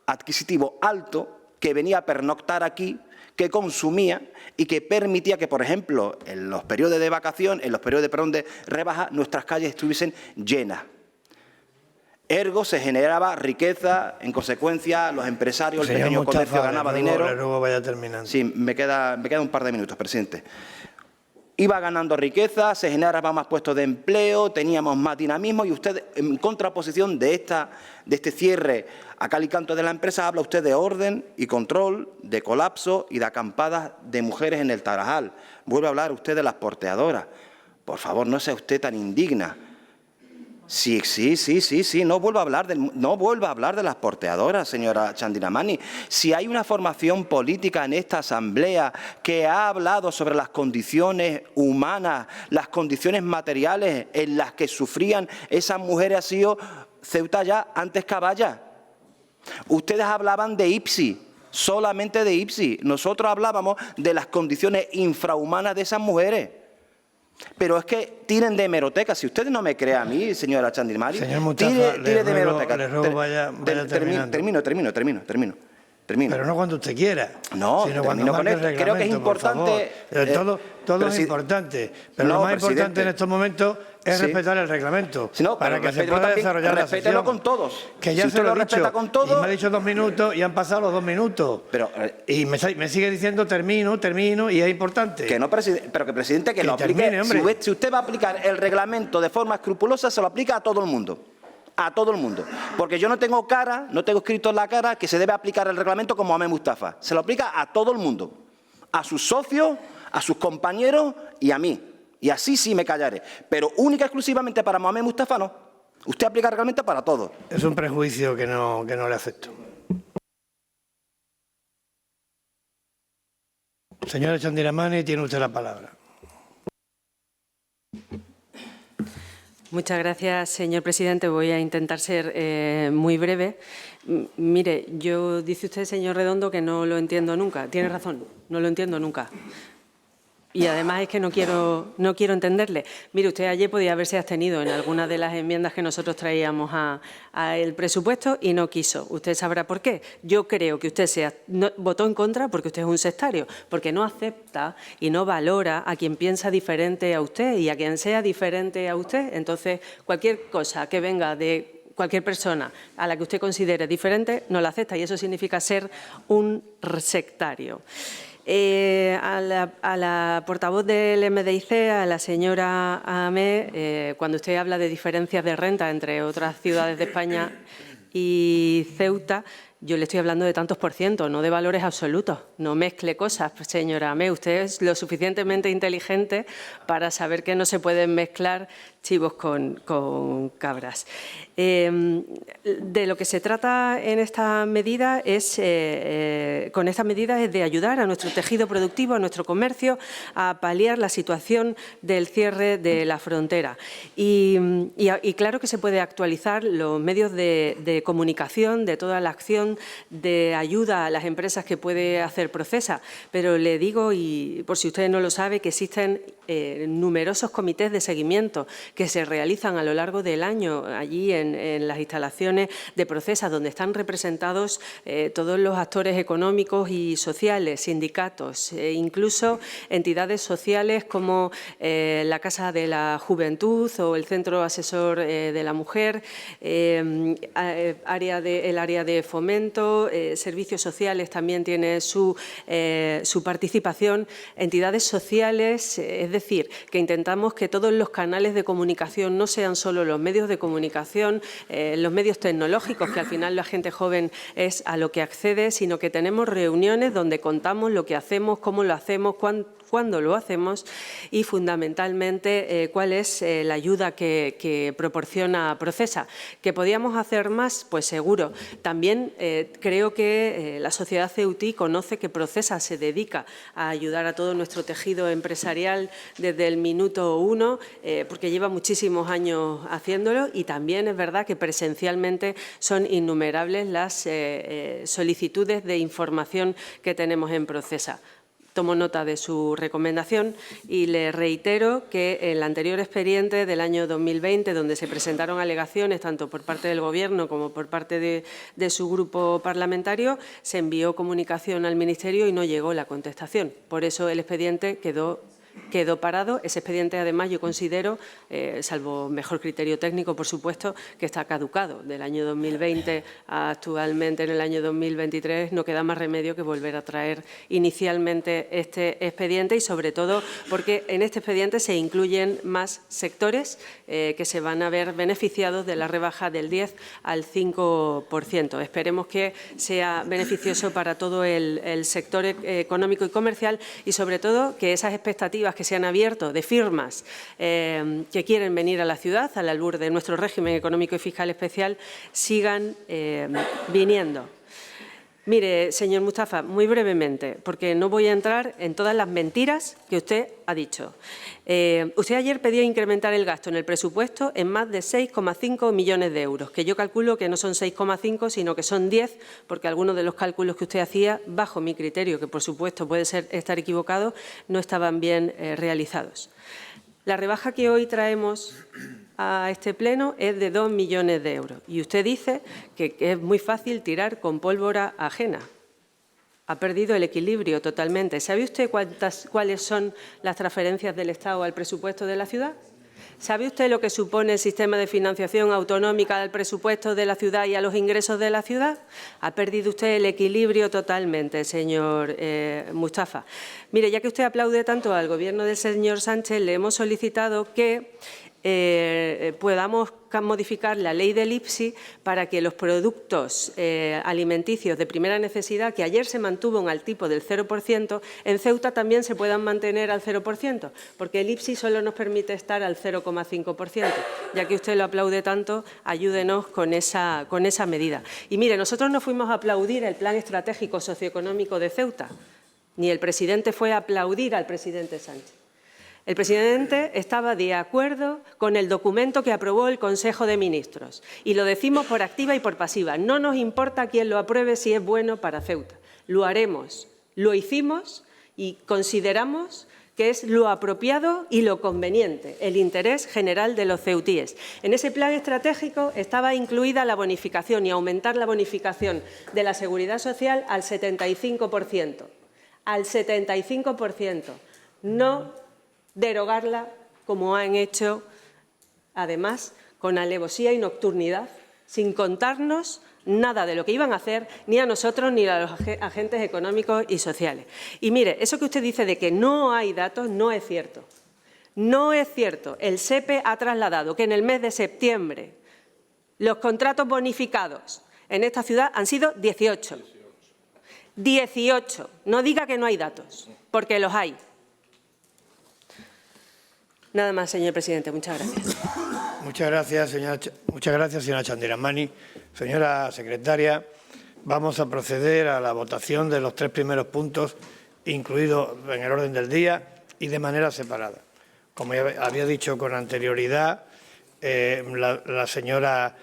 adquisitivo alto que venía a pernoctar aquí, que consumía y que permitía que, por ejemplo, en los periodos de vacación, en los periodos de rebaja, nuestras calles estuviesen llenas. Ergo, se generaba riqueza, en consecuencia, los empresarios, el pequeño comercio ganaba dinero. Luego vaya terminando. Sí, me queda un par de minutos, presidente. Iba ganando riqueza, se generaban más puestos de empleo, teníamos más dinamismo y usted, en contraposición de este cierre a cal y canto de la empresa, habla usted de orden y control, de colapso y de acampadas de mujeres en el Tarajal. Vuelve a hablar usted de las porteadoras. Por favor, no sea usted tan indigna. Sí, no vuelva a hablar de las porteadoras, señora Chandiramani. Si hay una formación política en esta Asamblea que ha hablado sobre las condiciones humanas, las condiciones materiales en las que sufrían esas mujeres, ha sido Ceuta Ya, antes Caballa. Ustedes hablaban de IPSI, solamente de IPSI. Nosotros hablábamos de las condiciones infrahumanas de esas mujeres. Pero es que tiren de hemeroteca. Si ustedes no me creen a mí, señora Chandiramani, tire de hemeroteca. Termino. Pero no cuando usted quiera. No, sino cuando con esto. Creo que es importante. Todo es importante. Pero lo más importante en estos momentos es respetar el reglamento. Para que se pueda desarrollar la sesión. Respételo con todos. Que ya se lo he dicho. Y me ha dicho 2 minutos y han pasado los 2 minutos. Y me sigue diciendo termino y es importante. Que no, pero que, presidente, que lo aplique. Si usted va a aplicar el reglamento de forma escrupulosa, se lo aplica a todo el mundo. A todo el mundo. Porque yo no tengo escrito en la cara que se debe aplicar el reglamento como a Mohamed Mustafa. Se lo aplica a todo el mundo. A sus socios, a sus compañeros y a mí. Y así sí me callaré. Pero única y exclusivamente para Mohamed Mustafa no. Usted aplica el reglamento para todos. Es un prejuicio que no le acepto. Señora Chandiramani, tiene usted la palabra. Muchas gracias, señor presidente. Voy a intentar ser muy breve. Mire, dice usted, señor Redondo, que no lo entiendo nunca. Tiene razón, no lo entiendo nunca. Y además es que no quiero entenderle. Mire, usted ayer podía haberse abstenido en algunas de las enmiendas que nosotros traíamos al presupuesto y no quiso. Usted sabrá por qué. Yo creo que usted votó en contra porque usted es un sectario, porque no acepta y no valora a quien piensa diferente a usted y a quien sea diferente a usted. Entonces, cualquier cosa que venga de cualquier persona a la que usted considere diferente, no la acepta y eso significa ser un sectario. A la portavoz del MDIC, a la señora Amé, cuando usted habla de diferencias de renta entre otras ciudades de España y Ceuta, yo le estoy hablando de tantos por ciento, no de valores absolutos. No mezcle cosas, señora Amé. Usted es lo suficientemente inteligente para saber que no se pueden mezclar chivos con cabras. De lo que se trata en esta medida con esta medida es de ayudar a nuestro tejido productivo, a nuestro comercio, a paliar la situación del cierre de la frontera. Y claro que se puede actualizar los medios de comunicación de toda la acción de ayuda a las empresas que puede hacer Procesa, pero le digo, y por si usted no lo sabe, que existen numerosos comités de seguimiento que se realizan a lo largo del año allí en las instalaciones de Procesa, donde están representados todos los actores económicos y sociales, sindicatos, incluso entidades sociales como la Casa de la Juventud o el Centro Asesor de la Mujer, el área de fomento, servicios sociales también tiene su participación, entidades sociales, es decir, que intentamos que todos los canales de comunicación no sean solo los medios de comunicación, los medios tecnológicos, que al final la gente joven es a lo que accede, sino que tenemos reuniones donde contamos lo que hacemos, cómo lo hacemos, cuándo lo hacemos y, fundamentalmente, cuál es la ayuda que proporciona Procesa. ¿Que podíamos hacer más? Pues seguro. También creo que la sociedad ceutí conoce que Procesa se dedica a ayudar a todo nuestro tejido empresarial desde el minuto 1, porque lleva muchísimos años haciéndolo, y también es verdad que presencialmente son innumerables las solicitudes de información que tenemos en Procesa. Tomo nota de su recomendación y le reitero que en el anterior expediente del año 2020, donde se presentaron alegaciones tanto por parte del Gobierno como por parte de su grupo parlamentario, se envió comunicación al Ministerio y no llegó la contestación. Por eso el expediente quedó parado. Ese expediente, además, yo considero, salvo mejor criterio técnico, por supuesto, que está caducado. Del año 2020 a actualmente, en el año 2023, no queda más remedio que volver a traer inicialmente este expediente y, sobre todo, porque en este expediente se incluyen más sectores que se van a ver beneficiados de la rebaja del 10 al 5%. Esperemos que sea beneficioso para todo el sector económico y comercial y, sobre todo, que esas expectativas que se han abierto de firmas que quieren venir a la ciudad, al albur de nuestro régimen económico y fiscal especial, sigan viniendo. Mire, señor Mustafa, muy brevemente, porque no voy a entrar en todas las mentiras que usted ha dicho. Usted ayer pedía incrementar el gasto en el presupuesto en más de 6,5 millones de euros, que yo calculo que no son 6,5, sino que son 10, porque algunos de los cálculos que usted hacía, bajo mi criterio, que por supuesto puede estar equivocado, no estaban bien realizados. La rebaja que hoy traemos a este pleno es de 2 millones de euros. Y usted dice que es muy fácil tirar con pólvora ajena. Ha perdido el equilibrio totalmente. ¿Sabe usted cuáles son las transferencias del Estado al presupuesto de la ciudad? ¿Sabe usted lo que supone el sistema de financiación autonómica del presupuesto de la ciudad y a los ingresos de la ciudad? Ha perdido usted el equilibrio totalmente, señor Mustafa. Mire, ya que usted aplaude tanto al Gobierno del señor Sánchez, le hemos solicitado que podamos modificar la ley del IPSI para que los productos alimenticios de primera necesidad, que ayer se mantuvo al tipo del 0%, en Ceuta también se puedan mantener al 0%, porque el IPSI solo nos permite estar al 0,5%. Ya que usted lo aplaude tanto, ayúdenos con esa medida. Y mire, nosotros no fuimos a aplaudir el Plan Estratégico Socioeconómico de Ceuta, ni el presidente fue a aplaudir al presidente Sánchez. El presidente estaba de acuerdo con el documento que aprobó el Consejo de Ministros. Y lo decimos por activa y por pasiva. No nos importa quién lo apruebe si es bueno para Ceuta. Lo haremos, lo hicimos y consideramos que es lo apropiado y lo conveniente, el interés general de los ceutíes. En ese plan estratégico estaba incluida la bonificación y aumentar la bonificación de la Seguridad Social al 75%. Al 75%. No derogarla como han hecho, además, con alevosía y nocturnidad, sin contarnos nada de lo que iban a hacer, ni a nosotros ni a los agentes económicos y sociales. Y mire, eso que usted dice de que no hay datos no es cierto. No es cierto. El SEPE ha trasladado que en el mes de septiembre los contratos bonificados en esta ciudad han sido 18. 18. No diga que no hay datos, porque los hay. Nada más, señor presidente. Muchas gracias. Muchas gracias, señora Chandiramani. Señora secretaria, vamos a proceder a la votación de los 3 primeros puntos incluidos en el orden del día y de manera separada. Como ya había dicho con anterioridad, la señora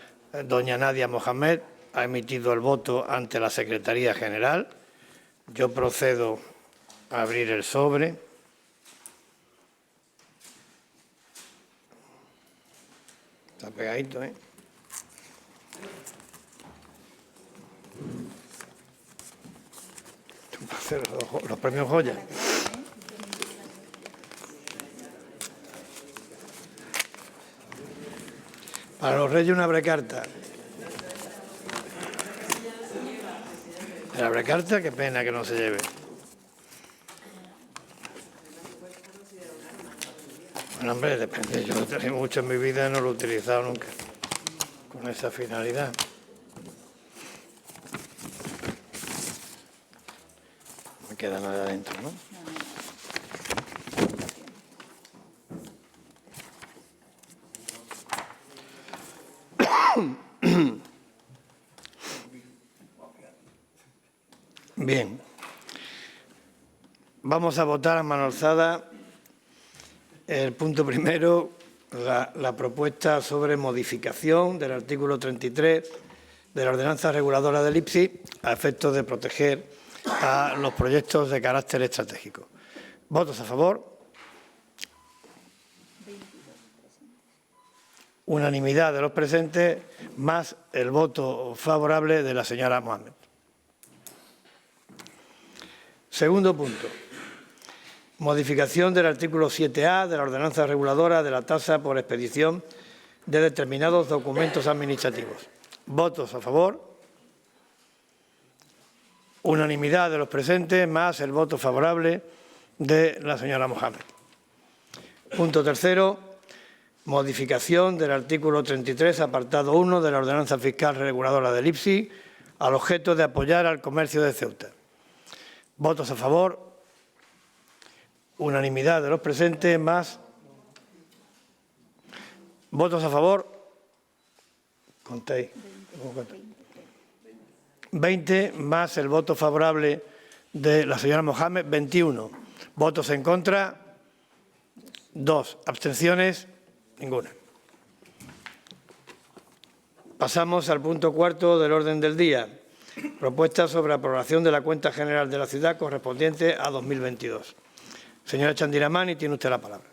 doña Nadia Mohamed ha emitido el voto ante la Secretaría General. Yo procedo a abrir el sobre. Está pegadito, ¿eh? Los premios Goya. Para los Reyes una brecarta. La brecarta, qué pena que no se lleve. Bueno, hombre, depende. Yo lo tengo mucho en mi vida y no lo he utilizado nunca con esa finalidad. No me queda nada adentro, ¿no? Bien. Vamos a votar a mano alzada el punto primero, la propuesta sobre modificación del artículo 33 de la ordenanza reguladora del IPSI a efectos de proteger a los proyectos de carácter estratégico. ¿Votos a favor? Unanimidad de los presentes, más el voto favorable de la señora Mohamed. Segundo punto. Modificación del artículo 7A de la ordenanza reguladora de la tasa por expedición de determinados documentos administrativos. ¿Votos a favor? Unanimidad de los presentes, más el voto favorable de la señora Mohamed. Punto tercero. Modificación del artículo 33, apartado 1 de la ordenanza fiscal reguladora del IPSI, al objeto de apoyar al comercio de Ceuta. ¿Votos a favor? Unanimidad de los presentes, más. ¿Votos a favor? Contéis. 20, más el voto favorable de la señora Mohamed, 21. ¿Votos en contra? 2. ¿Abstenciones? Ninguna. Pasamos al punto cuarto del orden del día. Propuesta sobre aprobación de la cuenta general de la ciudad correspondiente a 2022. Señora Chandiramani, tiene usted la palabra.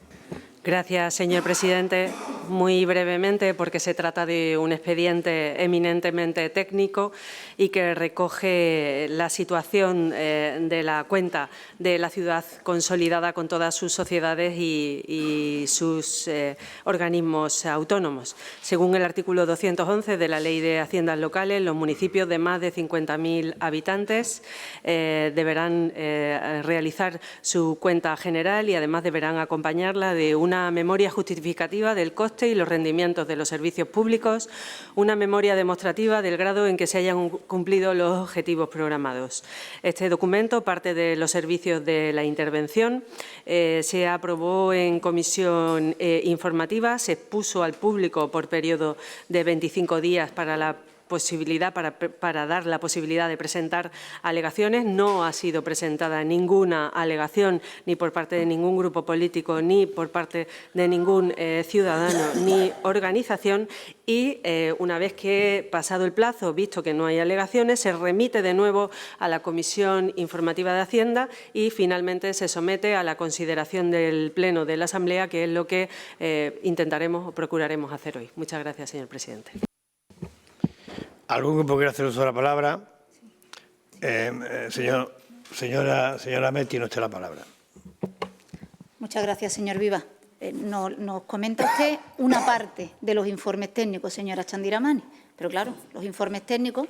Gracias, señor presidente. Muy brevemente, porque se trata de un expediente eminentemente técnico y que recoge la situación de la cuenta de la ciudad consolidada con todas sus sociedades y sus organismos autónomos. Según el artículo 211 de la Ley de Haciendas Locales, los municipios de más de 50.000 habitantes deberán realizar su cuenta general y además deberán acompañarla de una memoria justificativa del coste y los rendimientos de los servicios públicos, una memoria demostrativa del grado en que se hayan cumplido los objetivos programados. Este documento, parte de los servicios de la intervención, se aprobó en comisión informativa, se expuso al público por periodo de 25 días para la posibilidad, para dar la posibilidad de presentar alegaciones. No ha sido presentada ninguna alegación ni por parte de ningún grupo político, ni por parte de ningún ciudadano ni organización. Y una vez que, pasado el plazo, visto que no hay alegaciones, se remite de nuevo a la Comisión Informativa de Hacienda y finalmente se somete a la consideración del Pleno de la Asamblea, que es lo que intentaremos o procuraremos hacer hoy. Muchas gracias, señor presidente. ¿Algún grupo quiere hacer uso de la palabra? Señora Amet, tiene usted la palabra. Muchas gracias, señor Viva. Nos comenta usted una parte de los informes técnicos, señora Chandiramani, pero claro, los informes técnicos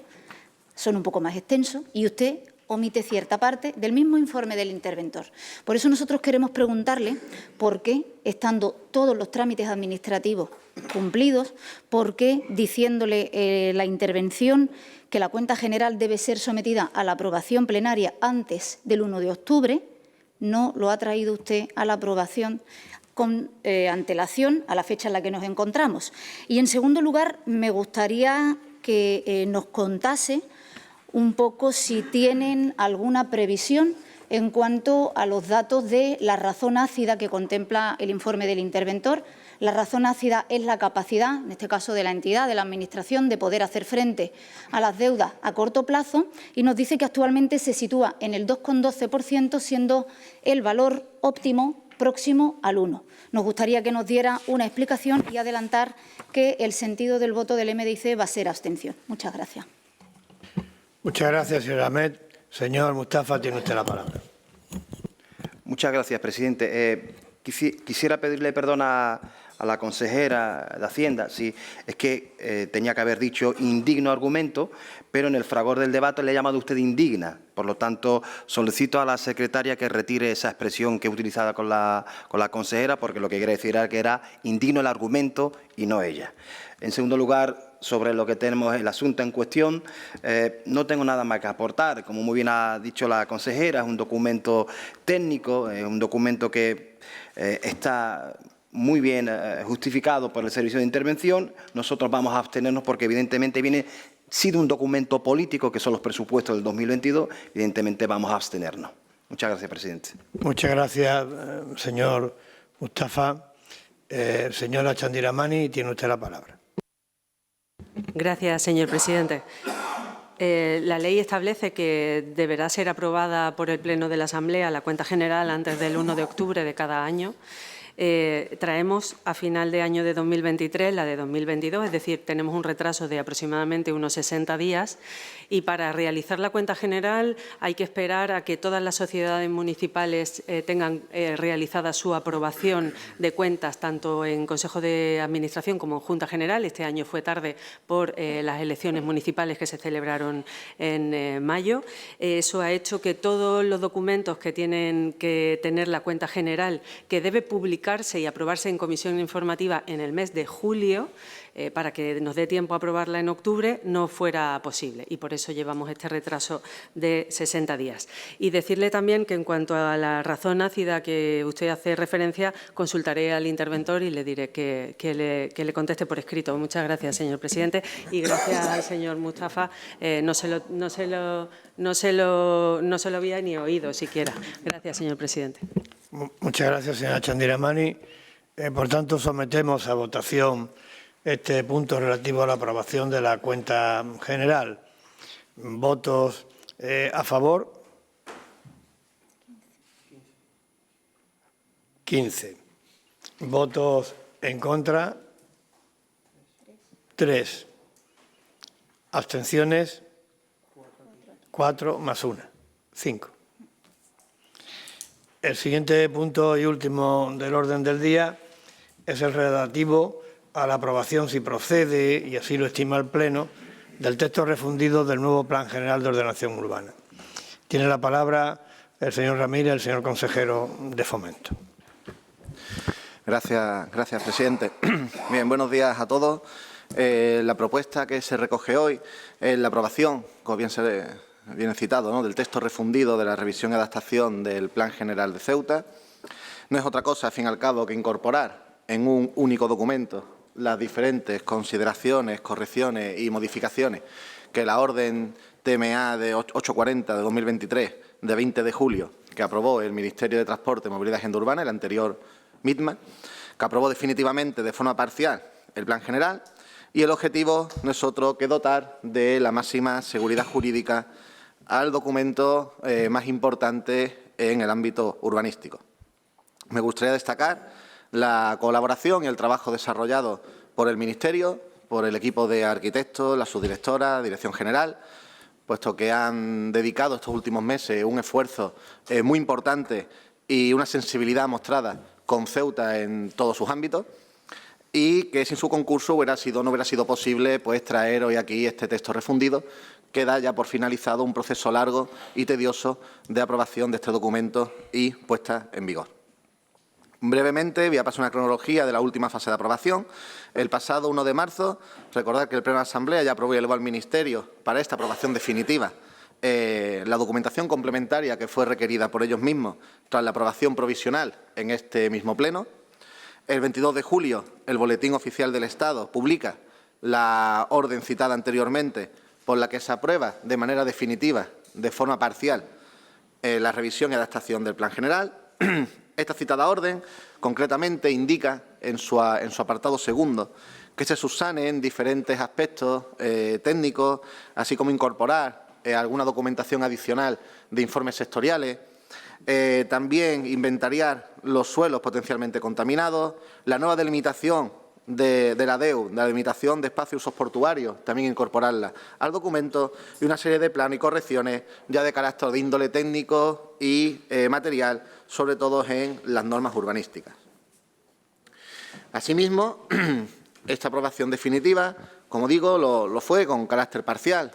son un poco más extensos y usted omite cierta parte del mismo informe del interventor. Por eso nosotros queremos preguntarle por qué, estando todos los trámites administrativos cumplidos, por qué, diciéndole la intervención que la cuenta general debe ser sometida a la aprobación plenaria antes del 1 de octubre, no lo ha traído usted a la aprobación con antelación a la fecha en la que nos encontramos. Y, en segundo lugar, me gustaría que nos contase un poco si tienen alguna previsión en cuanto a los datos de la razón ácida que contempla el informe del interventor. La razón ácida es la capacidad, en este caso de la entidad, de la Administración, de poder hacer frente a las deudas a corto plazo, y nos dice que actualmente se sitúa en el 2,12%, siendo el valor óptimo próximo al 1. Nos gustaría que nos diera una explicación y adelantar que el sentido del voto del MDIC va a ser abstención. Muchas gracias. Muchas gracias, señora Amet. Señor Mustafa, tiene usted la palabra. Muchas gracias, presidente. Quisiera pedirle perdón a la consejera de Hacienda. Sí, es que tenía que haber dicho indigno argumento, pero en el fragor del debate le ha llamado usted indigna. Por lo tanto, solicito a la secretaria que retire esa expresión que he utilizado con la consejera, porque lo que quiere decir era que era indigno el argumento y no ella. En segundo lugar, sobre lo que tenemos el asunto en cuestión, no tengo nada más que aportar. Como muy bien ha dicho la consejera, es un documento técnico, es un documento que está muy bien justificado por el Servicio de Intervención. Nosotros vamos a abstenernos porque evidentemente viene sido un documento político, que son los presupuestos del 2022, evidentemente vamos a abstenernos. Muchas gracias, presidente. Muchas gracias, señor Mustafa. Señora Chandiramani, tiene usted la palabra. Gracias, señor presidente. La ley establece que deberá ser aprobada por el Pleno de la Asamblea la cuenta general antes del 1 de octubre de cada año. Traemos a final de año de 2023 la de 2022, es decir, tenemos un retraso de aproximadamente unos 60 días y para realizar la cuenta general hay que esperar a que todas las sociedades municipales tengan realizada su aprobación de cuentas tanto en Consejo de Administración como en Junta General. Este año fue tarde por las elecciones municipales que se celebraron en mayo. Eso ha hecho que todos los documentos que tienen que tener la cuenta general, que debe publicarse y aprobarse en comisión informativa en el mes de julio, para que nos dé tiempo a aprobarla en octubre, no fuera posible. Y por eso llevamos este retraso de 60 días. Y decirle también que en cuanto a la razón ácida que usted hace referencia, consultaré al interventor y le diré que le conteste por escrito. Muchas gracias, señor presidente. Y gracias al señor Mustafa. No se lo había ni oído siquiera. Gracias, señor presidente. Muchas gracias, señora Chandiramani. Por tanto, sometemos a votación este punto relativo a la aprobación de la cuenta general. ¿Votos a favor? 15. ¿Votos en contra? 3. ¿Abstenciones? 4 más 1. 5. El siguiente punto y último del orden del día es el relativo a la aprobación, si procede, y así lo estima el Pleno, del texto refundido del nuevo Plan General de Ordenación Urbana. Tiene la palabra el señor Ramírez, el señor consejero de Fomento. Gracias, presidente. Bien, buenos días a todos. La propuesta que se recoge hoy es la aprobación, como bien se viene citado, ¿no?, del texto refundido de la revisión y adaptación del Plan General de Ceuta. No es otra cosa, al fin y al cabo, que incorporar en un único documento las diferentes consideraciones, correcciones y modificaciones que la orden TMA de 840 de 2023, de 20 de julio, que aprobó el Ministerio de Transporte, Movilidad y Agenda Urbana, el anterior MITMA, que aprobó definitivamente de forma parcial el Plan General, y el objetivo no es otro que dotar de la máxima seguridad jurídica al documento más importante en el ámbito urbanístico. Me gustaría destacar la colaboración y el trabajo desarrollado por el Ministerio, por el equipo de arquitectos, la subdirectora, Dirección General, puesto que han dedicado estos últimos meses un esfuerzo muy importante y una sensibilidad mostrada con Ceuta en todos sus ámbitos, y que sin su concurso no hubiera sido posible pues, traer hoy aquí este texto refundido, que da ya por finalizado un proceso largo y tedioso de aprobación de este documento y puesta en vigor. Brevemente voy a pasar una cronología de la última fase de aprobación. El pasado 1 de marzo, recordar que el Pleno de la Asamblea ya aprobó y elevó al Ministerio para esta aprobación definitiva la documentación complementaria que fue requerida por ellos mismos tras la aprobación provisional en este mismo Pleno. El 22 de julio, el Boletín Oficial del Estado publica la orden citada anteriormente por la que se aprueba de manera definitiva, de forma parcial, la revisión y adaptación del Plan General. Esta citada orden, concretamente, indica en su apartado segundo que se subsanen diferentes aspectos técnicos, así como incorporar alguna documentación adicional de informes sectoriales, también inventariar los suelos potencialmente contaminados, la nueva delimitación de la DEU, la delimitación de espacios usos portuarios, también incorporarla al documento, y una serie de planes y correcciones ya de carácter de índole técnico y material, sobre todo en las normas urbanísticas. Asimismo, esta aprobación definitiva, como digo, lo fue con carácter parcial,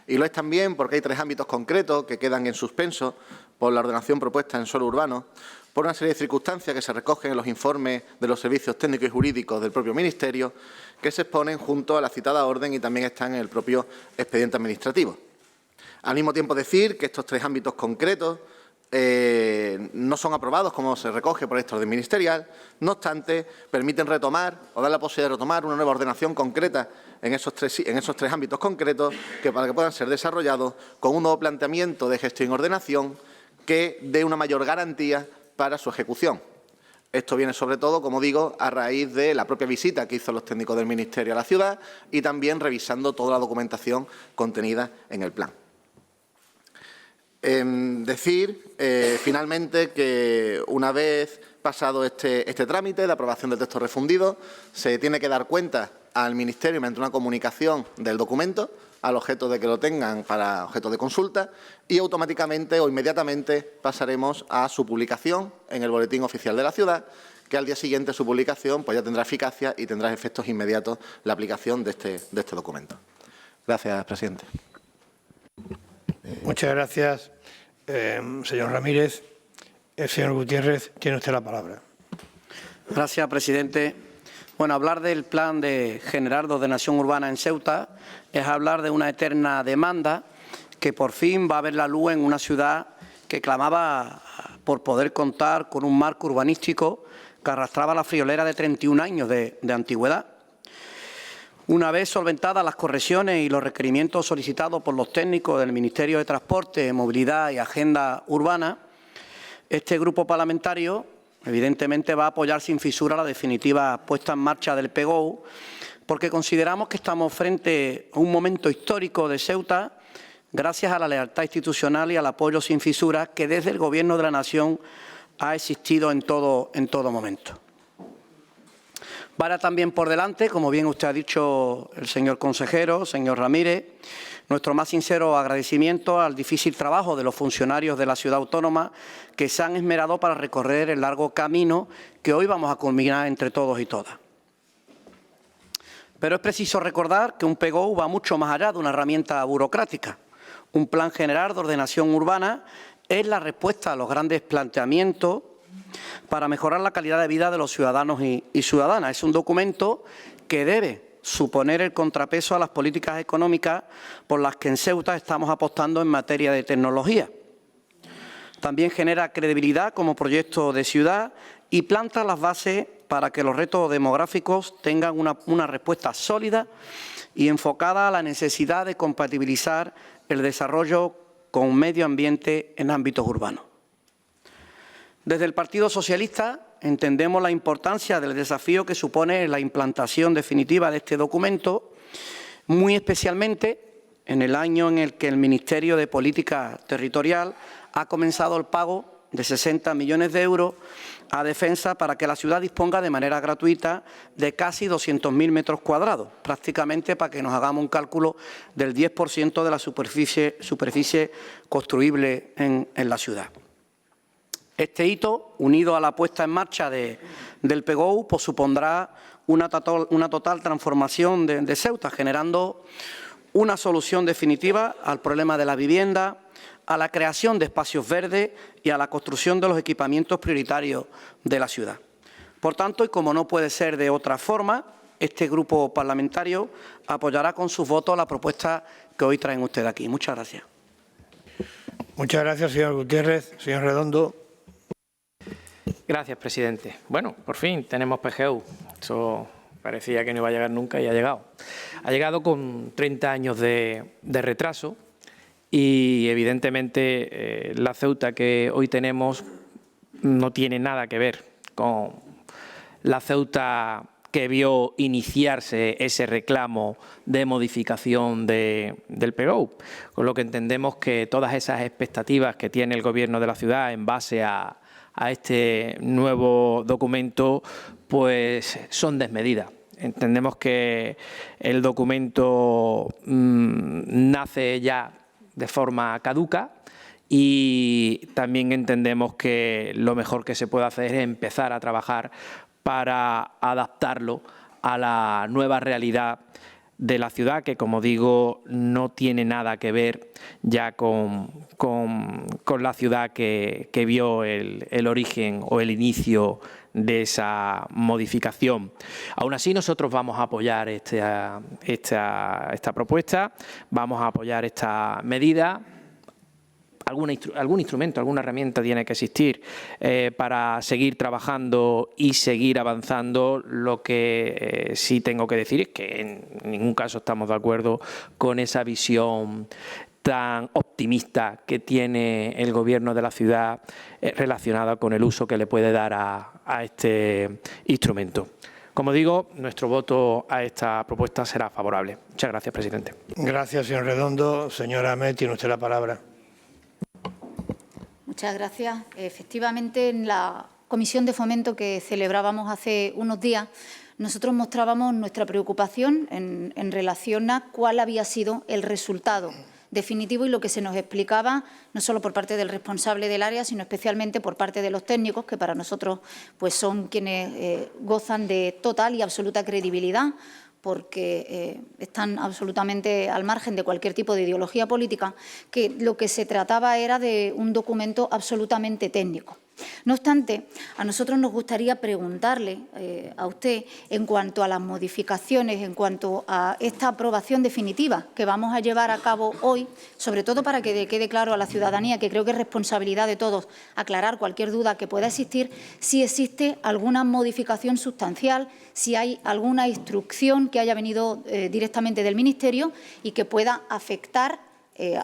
y lo es también porque hay 3 ámbitos concretos que quedan en suspenso por la ordenación propuesta en suelo urbano, por una serie de circunstancias que se recogen en los informes de los servicios técnicos y jurídicos del propio Ministerio, que se exponen junto a la citada orden y también están en el propio expediente administrativo. Al mismo tiempo decir que estos 3 ámbitos concretos no son aprobados como se recoge por esta orden ministerial, no obstante, permiten retomar o dar la posibilidad de retomar una nueva ordenación concreta en esos tres ámbitos concretos para que puedan ser desarrollados con un nuevo planteamiento de gestión y ordenación que dé una mayor garantía para su ejecución. Esto viene sobre todo, como digo, a raíz de la propia visita que hizo los técnicos del Ministerio a la ciudad y también revisando toda la documentación contenida en el plan. Finalmente, que una vez pasado este trámite de aprobación del texto refundido, se tiene que dar cuenta al Ministerio mediante una comunicación del documento, al objeto de que lo tengan para objeto de consulta, y automáticamente o inmediatamente pasaremos a su publicación en el Boletín Oficial de la Ciudad, que al día siguiente de su publicación pues ya tendrá eficacia y tendrá efectos inmediatos la aplicación de este documento. Gracias, presidente. Muchas gracias, señor Ramírez. El señor Gutiérrez, tiene usted la palabra. Gracias, presidente. Bueno, hablar del Plan General de Ordenación Urbana en Ceuta es hablar de una eterna demanda que por fin va a ver la luz en una ciudad que clamaba por poder contar con un marco urbanístico que arrastraba la friolera de 31 años de antigüedad. Una vez solventadas las correcciones y los requerimientos solicitados por los técnicos del Ministerio de Transporte, Movilidad y Agenda Urbana, este grupo parlamentario evidentemente va a apoyar sin fisura la definitiva puesta en marcha del PGOU, porque consideramos que estamos frente a un momento histórico de Ceuta, gracias a la lealtad institucional y al apoyo sin fisura que desde el Gobierno de la Nación ha existido en todo momento. Vaya también por delante, como bien usted ha dicho el señor consejero, señor Ramírez, nuestro más sincero agradecimiento al difícil trabajo de los funcionarios de la ciudad autónoma que se han esmerado para recorrer el largo camino que hoy vamos a culminar entre todos y todas. Pero es preciso recordar que un PGOU va mucho más allá de una herramienta burocrática. Un Plan General de Ordenación Urbana es la respuesta a los grandes planteamientos para mejorar la calidad de vida de los ciudadanos y ciudadanas. Es un documento que debe suponer el contrapeso a las políticas económicas por las que en Ceuta estamos apostando en materia de tecnología. También genera credibilidad como proyecto de ciudad y planta las bases para que los retos demográficos tengan una respuesta sólida y enfocada a la necesidad de compatibilizar el desarrollo con medio ambiente en ámbitos urbanos. Desde el Partido Socialista entendemos la importancia del desafío que supone la implantación definitiva de este documento, muy especialmente en el año en el que el Ministerio de Política Territorial ha comenzado el pago de 60 millones de euros a Defensa para que la ciudad disponga de manera gratuita de casi 200.000 metros cuadrados, prácticamente para que nos hagamos un cálculo del 10% de la superficie construible en la ciudad. Este hito, unido a la puesta en marcha del PGOU, pues supondrá una total transformación de Ceuta, generando una solución definitiva al problema de la vivienda, a la creación de espacios verdes y a la construcción de los equipamientos prioritarios de la ciudad. Por tanto, y como no puede ser de otra forma, este grupo parlamentario apoyará con sus votos la propuesta que hoy traen ustedes aquí. Muchas gracias. Muchas gracias, señor Gutiérrez. Señor Redondo. Gracias, presidente. Bueno, por fin tenemos PGU. Eso parecía que no iba a llegar nunca y ha llegado. Ha llegado con 30 años de retraso y, evidentemente, la Ceuta que hoy tenemos no tiene nada que ver con la Ceuta que vio iniciarse ese reclamo de modificación del PGOU, con lo que entendemos que todas esas expectativas que tiene el Gobierno de la ciudad en base a este nuevo documento, pues son desmedidas. Entendemos que el documento nace ya de forma caduca y también entendemos que lo mejor que se puede hacer es empezar a trabajar para adaptarlo a la nueva realidad de la ciudad, que, como digo, no tiene nada que ver ya con la ciudad que vio el origen o el inicio de esa modificación. Aún así, nosotros vamos a apoyar esta propuesta, vamos a apoyar esta medida. Algún instrumento, alguna herramienta tiene que existir para seguir trabajando y seguir avanzando. Lo que sí tengo que decir es que en ningún caso estamos de acuerdo con esa visión tan optimista que tiene el Gobierno de la ciudad relacionada con el uso que le puede dar a este instrumento. Como digo, nuestro voto a esta propuesta será favorable. Muchas gracias, presidente. Gracias, señor Redondo. Señora Amet, tiene usted la palabra. Muchas gracias. Efectivamente, en la Comisión de Fomento que celebrábamos hace unos días, nosotros mostrábamos nuestra preocupación en relación a cuál había sido el resultado definitivo y lo que se nos explicaba, no solo por parte del responsable del área, sino especialmente por parte de los técnicos, que para nosotros pues son quienes gozan de total y absoluta credibilidad, porque están absolutamente al margen de cualquier tipo de ideología política, que lo que se trataba era de un documento absolutamente técnico. No obstante, a nosotros nos gustaría preguntarle a usted en cuanto a las modificaciones, en cuanto a esta aprobación definitiva que vamos a llevar a cabo hoy, sobre todo para que quede claro a la ciudadanía, que creo que es responsabilidad de todos aclarar cualquier duda que pueda existir, si existe alguna modificación sustancial, si hay alguna instrucción que haya venido directamente del Ministerio y que pueda afectar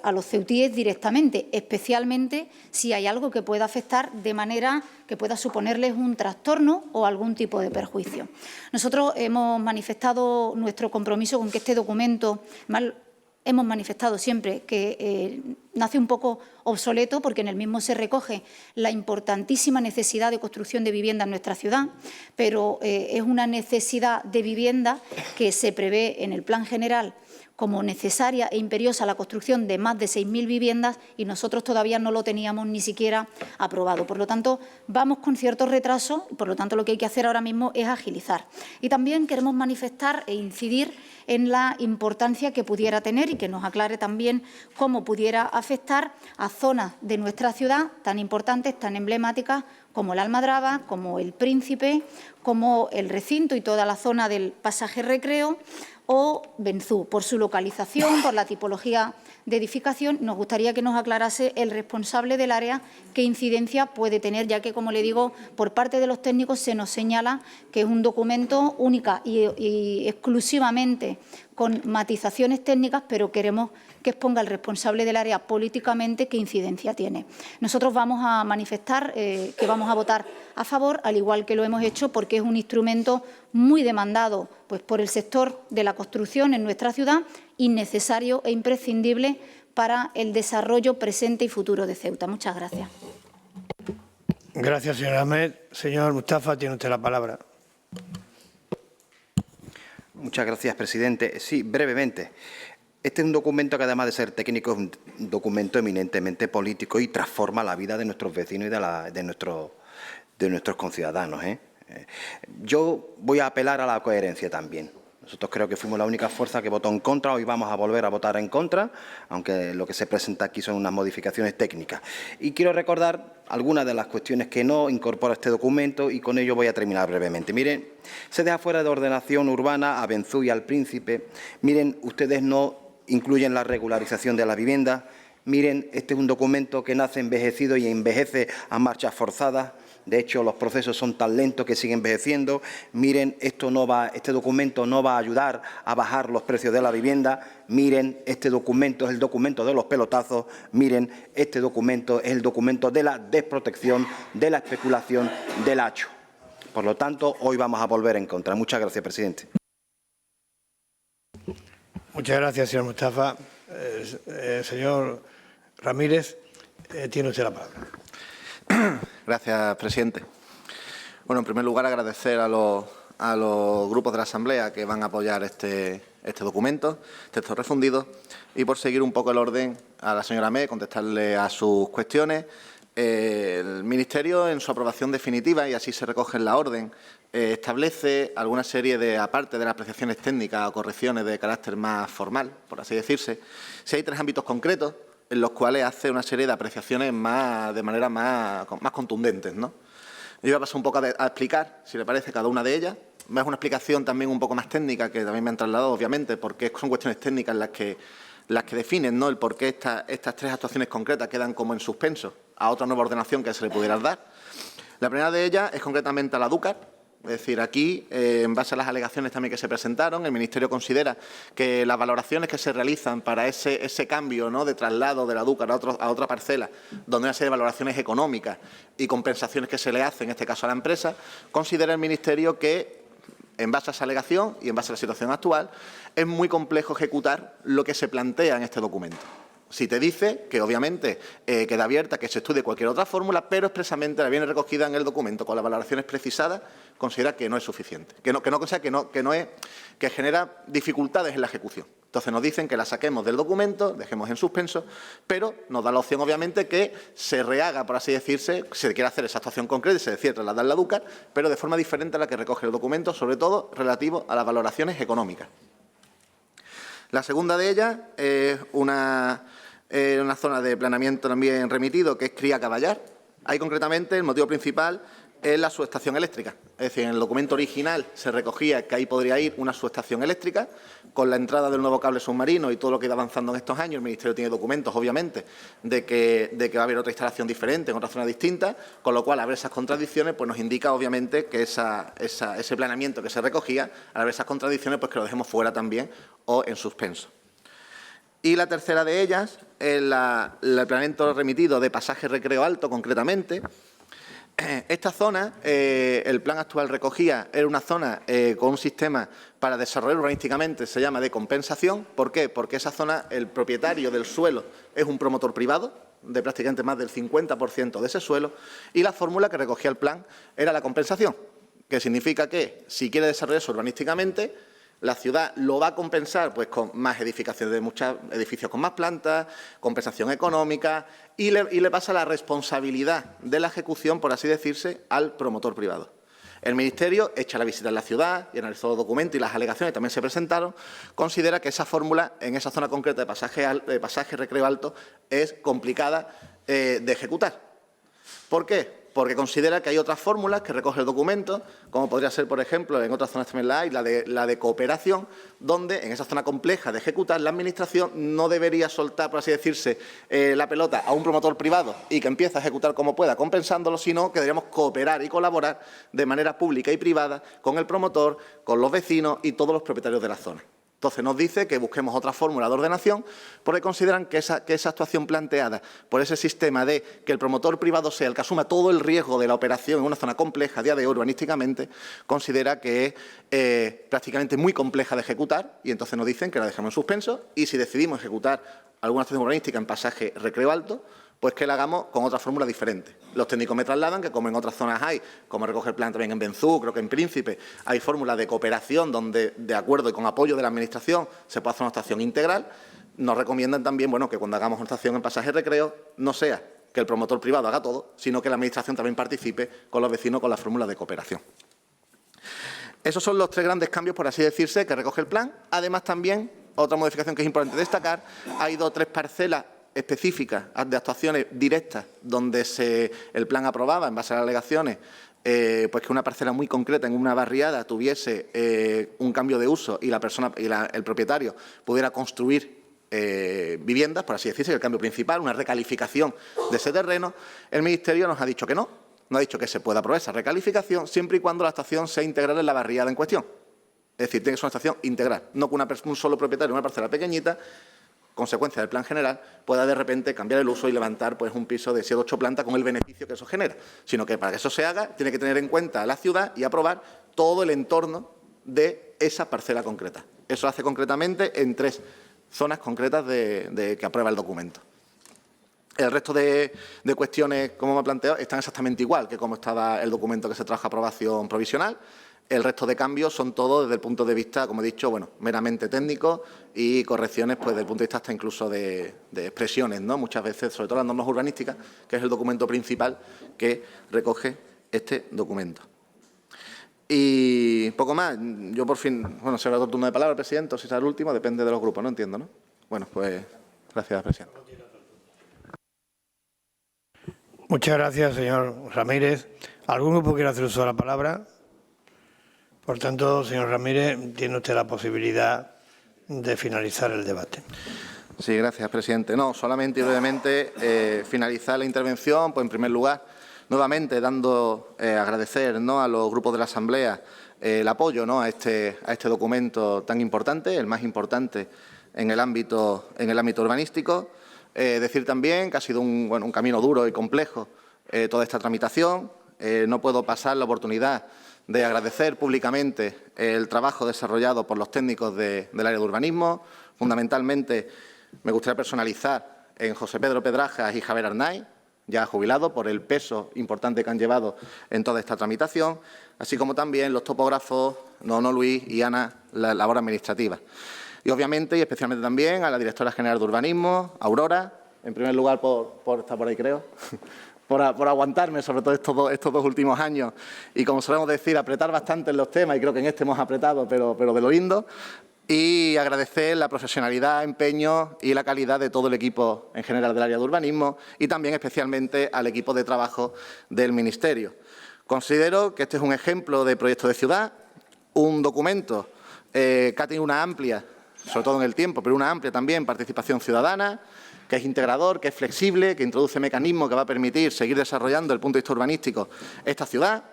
a los ceutíes directamente, especialmente si hay algo que pueda afectar de manera que pueda suponerles un trastorno o algún tipo de perjuicio. Nosotros hemos manifestado nuestro compromiso con que este documento, hemos manifestado siempre que nace un poco obsoleto porque en el mismo se recoge la importantísima necesidad de construcción de vivienda en nuestra ciudad, pero es una necesidad de vivienda que se prevé en el Plan General como necesaria e imperiosa la construcción de más de 6.000 viviendas y nosotros todavía no lo teníamos ni siquiera aprobado. Por lo tanto, vamos con cierto retraso y, por lo tanto, lo que hay que hacer ahora mismo es agilizar. Y también queremos manifestar e incidir en la importancia que pudiera tener y que nos aclare también cómo pudiera afectar a zonas de nuestra ciudad tan importantes, tan emblemáticas como la Almadraba, como el Príncipe, como el recinto y toda la zona del pasaje recreo o Benzú. Por su localización, por la tipología de edificación, nos gustaría que nos aclarase el responsable del área qué incidencia puede tener, ya que, como le digo, por parte de los técnicos se nos señala que es un documento única y exclusivamente con matizaciones técnicas, pero queremos que exponga el responsable del área políticamente qué incidencia tiene. Nosotros vamos a manifestar que vamos a votar a favor, al igual que lo hemos hecho, porque es un instrumento muy demandado pues, por el sector de la construcción en nuestra ciudad y necesario e imprescindible para el desarrollo presente y futuro de Ceuta. Muchas gracias. Gracias, señor Ahmed. Señor Mustafa, tiene usted la palabra. Muchas gracias, presidente. Sí, brevemente. Este es un documento que, además de ser técnico, es un documento eminentemente político y transforma la vida de nuestros vecinos y de nuestros conciudadanos. Yo voy a apelar a la coherencia también. Nosotros creo que fuimos la única fuerza que votó en contra, hoy vamos a volver a votar en contra, aunque lo que se presenta aquí son unas modificaciones técnicas. Y quiero recordar algunas de las cuestiones que no incorpora este documento y con ello voy a terminar brevemente. Miren, se deja fuera de ordenación urbana a Benzú y al Príncipe. Miren, ustedes no incluyen la regularización de la vivienda. Miren, este es un documento que nace envejecido y envejece a marchas forzadas. De hecho, los procesos son tan lentos que siguen envejeciendo. Miren, este documento no va a ayudar a bajar los precios de la vivienda. Miren, este documento es el documento de los pelotazos. Miren, este documento es el documento de la desprotección, de la especulación, del hacho. Por lo tanto, hoy vamos a volver en contra. Muchas gracias, presidente. Muchas gracias, señor Mustafa. Señor Ramírez, tiene usted la palabra. Gracias, presidente. Bueno, en primer lugar, agradecer a los grupos de la Asamblea que van a apoyar este documento, texto refundido, y por seguir un poco el orden a la señora Ahmed, contestarle a sus cuestiones. El Ministerio, en su aprobación definitiva, y así se recoge en la orden, establece alguna serie de, aparte de las apreciaciones técnicas o correcciones de carácter más formal, por así decirse, si hay 3 ámbitos concretos en los cuales hace una serie de apreciaciones de manera más contundentes, ¿no? Yo voy a pasar un poco a explicar, si le parece, cada una de ellas. Es una explicación también un poco más técnica, que también me han trasladado, obviamente, porque son cuestiones técnicas las que definen, ¿no?, el por qué estas 3 actuaciones concretas quedan como en suspenso a otra nueva ordenación que se le pudiera dar. La primera de ellas es concretamente a la DUCAR. Es decir, aquí, en base a las alegaciones también que se presentaron, el Ministerio considera que las valoraciones que se realizan para ese cambio, ¿no?, de traslado de la DUCAR a otra parcela, donde hay una serie de valoraciones económicas y compensaciones que se le hacen, en este caso a la empresa, considera el Ministerio que, en base a esa alegación y en base a la situación actual, es muy complejo ejecutar lo que se plantea en este documento. Si te dice que, obviamente, queda abierta que se estudie cualquier otra fórmula, pero expresamente la viene recogida en el documento con las valoraciones precisadas, considera que no es suficiente, que genera dificultades en la ejecución. Entonces nos dicen que la saquemos del documento, dejemos en suspenso, pero nos da la opción, obviamente, que se rehaga, por así decirse, se quiere hacer esa actuación concreta y se decide trasladar la DUCAR, pero de forma diferente a la que recoge el documento, sobre todo relativo a las valoraciones económicas. La segunda de ellas es una zona de planeamiento también remitido, que es Cría Caballar. Ahí, concretamente, el motivo principal es la subestación eléctrica. Es decir, en el documento original se recogía que ahí podría ir una subestación eléctrica. Con la entrada del nuevo cable submarino y todo lo que ha ido avanzando en estos años, el Ministerio tiene documentos, obviamente, de que va a haber otra instalación diferente en otra zona distinta, con lo cual, al ver esas contradicciones, pues nos indica, obviamente, que ese planeamiento que se recogía, al ver esas contradicciones, pues que lo dejemos fuera también o en suspenso. Y la tercera de ellas es el planeamiento remitido de Pasaje Recreo Alto, concretamente. Esta zona, el plan actual recogía, era una zona con un sistema para desarrollar urbanísticamente, se llama de compensación. ¿Por qué? Porque esa zona, el propietario del suelo es un promotor privado, de prácticamente más del 50% de ese suelo, y la fórmula que recogía el plan era la compensación, que significa que si quiere desarrollarse urbanísticamente, la ciudad lo va a compensar pues con más edificaciones de muchos edificios con más plantas, compensación económica y le pasa la responsabilidad de la ejecución, por así decirse, al promotor privado. El Ministerio, hecha la visita en la ciudad y analizó los documentos y las alegaciones también se presentaron, considera que esa fórmula en esa zona concreta de pasaje Recreo Alto es complicada de ejecutar. ¿Por qué? porque considera que hay otras fórmulas que recoge el documento, como podría ser, por ejemplo, en otras zonas también la hay, la de cooperación, donde en esa zona compleja de ejecutar la Administración no debería soltar, por así decirse, la pelota a un promotor privado y que empiece a ejecutar como pueda, compensándolo, sino que deberíamos cooperar y colaborar de manera pública y privada con el promotor, con los vecinos y todos los propietarios de la zona. Entonces nos dice que busquemos otra fórmula de ordenación porque consideran que esa actuación planteada por ese sistema de que el promotor privado sea el que asuma todo el riesgo de la operación en una zona compleja a día de hoy urbanísticamente, considera que es prácticamente muy compleja de ejecutar y entonces nos dicen que la dejemos en suspenso y si decidimos ejecutar alguna actuación urbanística en pasaje Recreo Alto, pues que la hagamos con otra fórmula diferente. Los técnicos me trasladan que como en otras zonas hay, como recoge el plan también en Benzú, creo que en Príncipe, hay fórmulas de cooperación donde, de acuerdo y con apoyo de la Administración, se puede hacer una estación integral. Nos recomiendan también que cuando hagamos una estación en pasaje Recreo, no sea que el promotor privado haga todo, sino que la Administración también participe con los vecinos con la fórmula de cooperación. Esos son los tres grandes cambios, por así decirse, que recoge el plan. Además, también, otra modificación que es importante destacar, ha ido 3 parcelas específicas de actuaciones directas donde el plan aprobaba, en base a las alegaciones, pues que una parcela muy concreta en una barriada tuviese un cambio de uso y la persona el propietario pudiera construir viviendas, por así decirse, el cambio principal, una recalificación de ese terreno. El Ministerio nos ha dicho que no ha dicho que se pueda aprobar esa recalificación siempre y cuando la estación sea integral en la barriada en cuestión. Es decir, tiene que ser una estación integral, no que un solo propietario de una parcela pequeñita, consecuencia del plan general, pueda de repente cambiar el uso y levantar pues, un piso de 7 o 8 plantas con el beneficio que eso genera, sino que para que eso se haga tiene que tener en cuenta la ciudad y aprobar todo el entorno de esa parcela concreta. Eso hace concretamente en 3 zonas concretas que aprueba el documento. El resto de cuestiones, como me ha planteado, están exactamente igual que como estaba el documento que se trajo a aprobación provisional. El resto de cambios son todos desde el punto de vista, como he dicho, meramente técnicos y correcciones pues, desde el punto de vista hasta incluso de expresiones, ¿no? Muchas veces, sobre todo las normas urbanísticas, que es el documento principal que recoge este documento. Y poco más. Yo por fin, se habrá otro turno de palabra, presidente, o si será el último, depende de los grupos, no entiendo, ¿no? Bueno, pues gracias, presidente. Muchas gracias, señor Ramírez. ¿Algún grupo quiere hacer uso de la palabra? Por tanto, señor Ramírez, tiene usted la posibilidad de finalizar el debate. Sí, gracias, presidente. No, solamente y brevemente finalizar la intervención, pues en primer lugar, nuevamente agradecer a los grupos de la Asamblea el apoyo a este documento tan importante, el más importante en el ámbito urbanístico. Decir también que ha sido un camino duro y complejo toda esta tramitación. No puedo pasar la oportunidad de agradecer públicamente el trabajo desarrollado por los técnicos del área de urbanismo. Fundamentalmente, me gustaría personalizar en José Pedro Pedrajas y Javier Arnaiz, ya jubilados, por el peso importante que han llevado en toda esta tramitación, así como también los topógrafos Nono Luis y Ana, la labor administrativa. Y obviamente y especialmente también a la directora general de urbanismo, Aurora, en primer lugar por estar por ahí, creo. Por aguantarme, sobre todo estos 2 últimos años, y como solemos decir, apretar bastante en los temas, y creo que en este hemos apretado, pero de lo lindo, y agradecer la profesionalidad, empeño y la calidad de todo el equipo en general del área de urbanismo, y también especialmente al equipo de trabajo del Ministerio. Considero que este es un ejemplo de proyecto de ciudad, un documento que ha tenido una amplia, sobre todo en el tiempo, pero una amplia también participación ciudadana, que es integrador, que es flexible, que introduce mecanismos que va a permitir seguir desarrollando desde el punto de vista urbanístico esta ciudad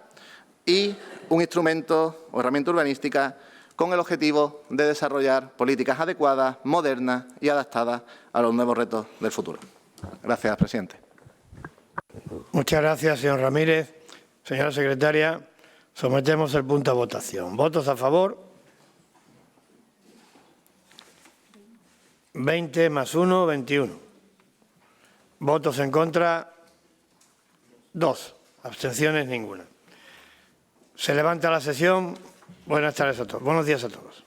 y un instrumento o herramienta urbanística con el objetivo de desarrollar políticas adecuadas, modernas y adaptadas a los nuevos retos del futuro. Gracias, presidente. Muchas gracias, señor Ramírez. Señora secretaria, sometemos el punto a votación. ¿Votos a favor? 20 más 1, 21. Votos en contra, 2. Abstenciones, ninguna. Se levanta la sesión. Buenas tardes a todos. Buenos días a todos.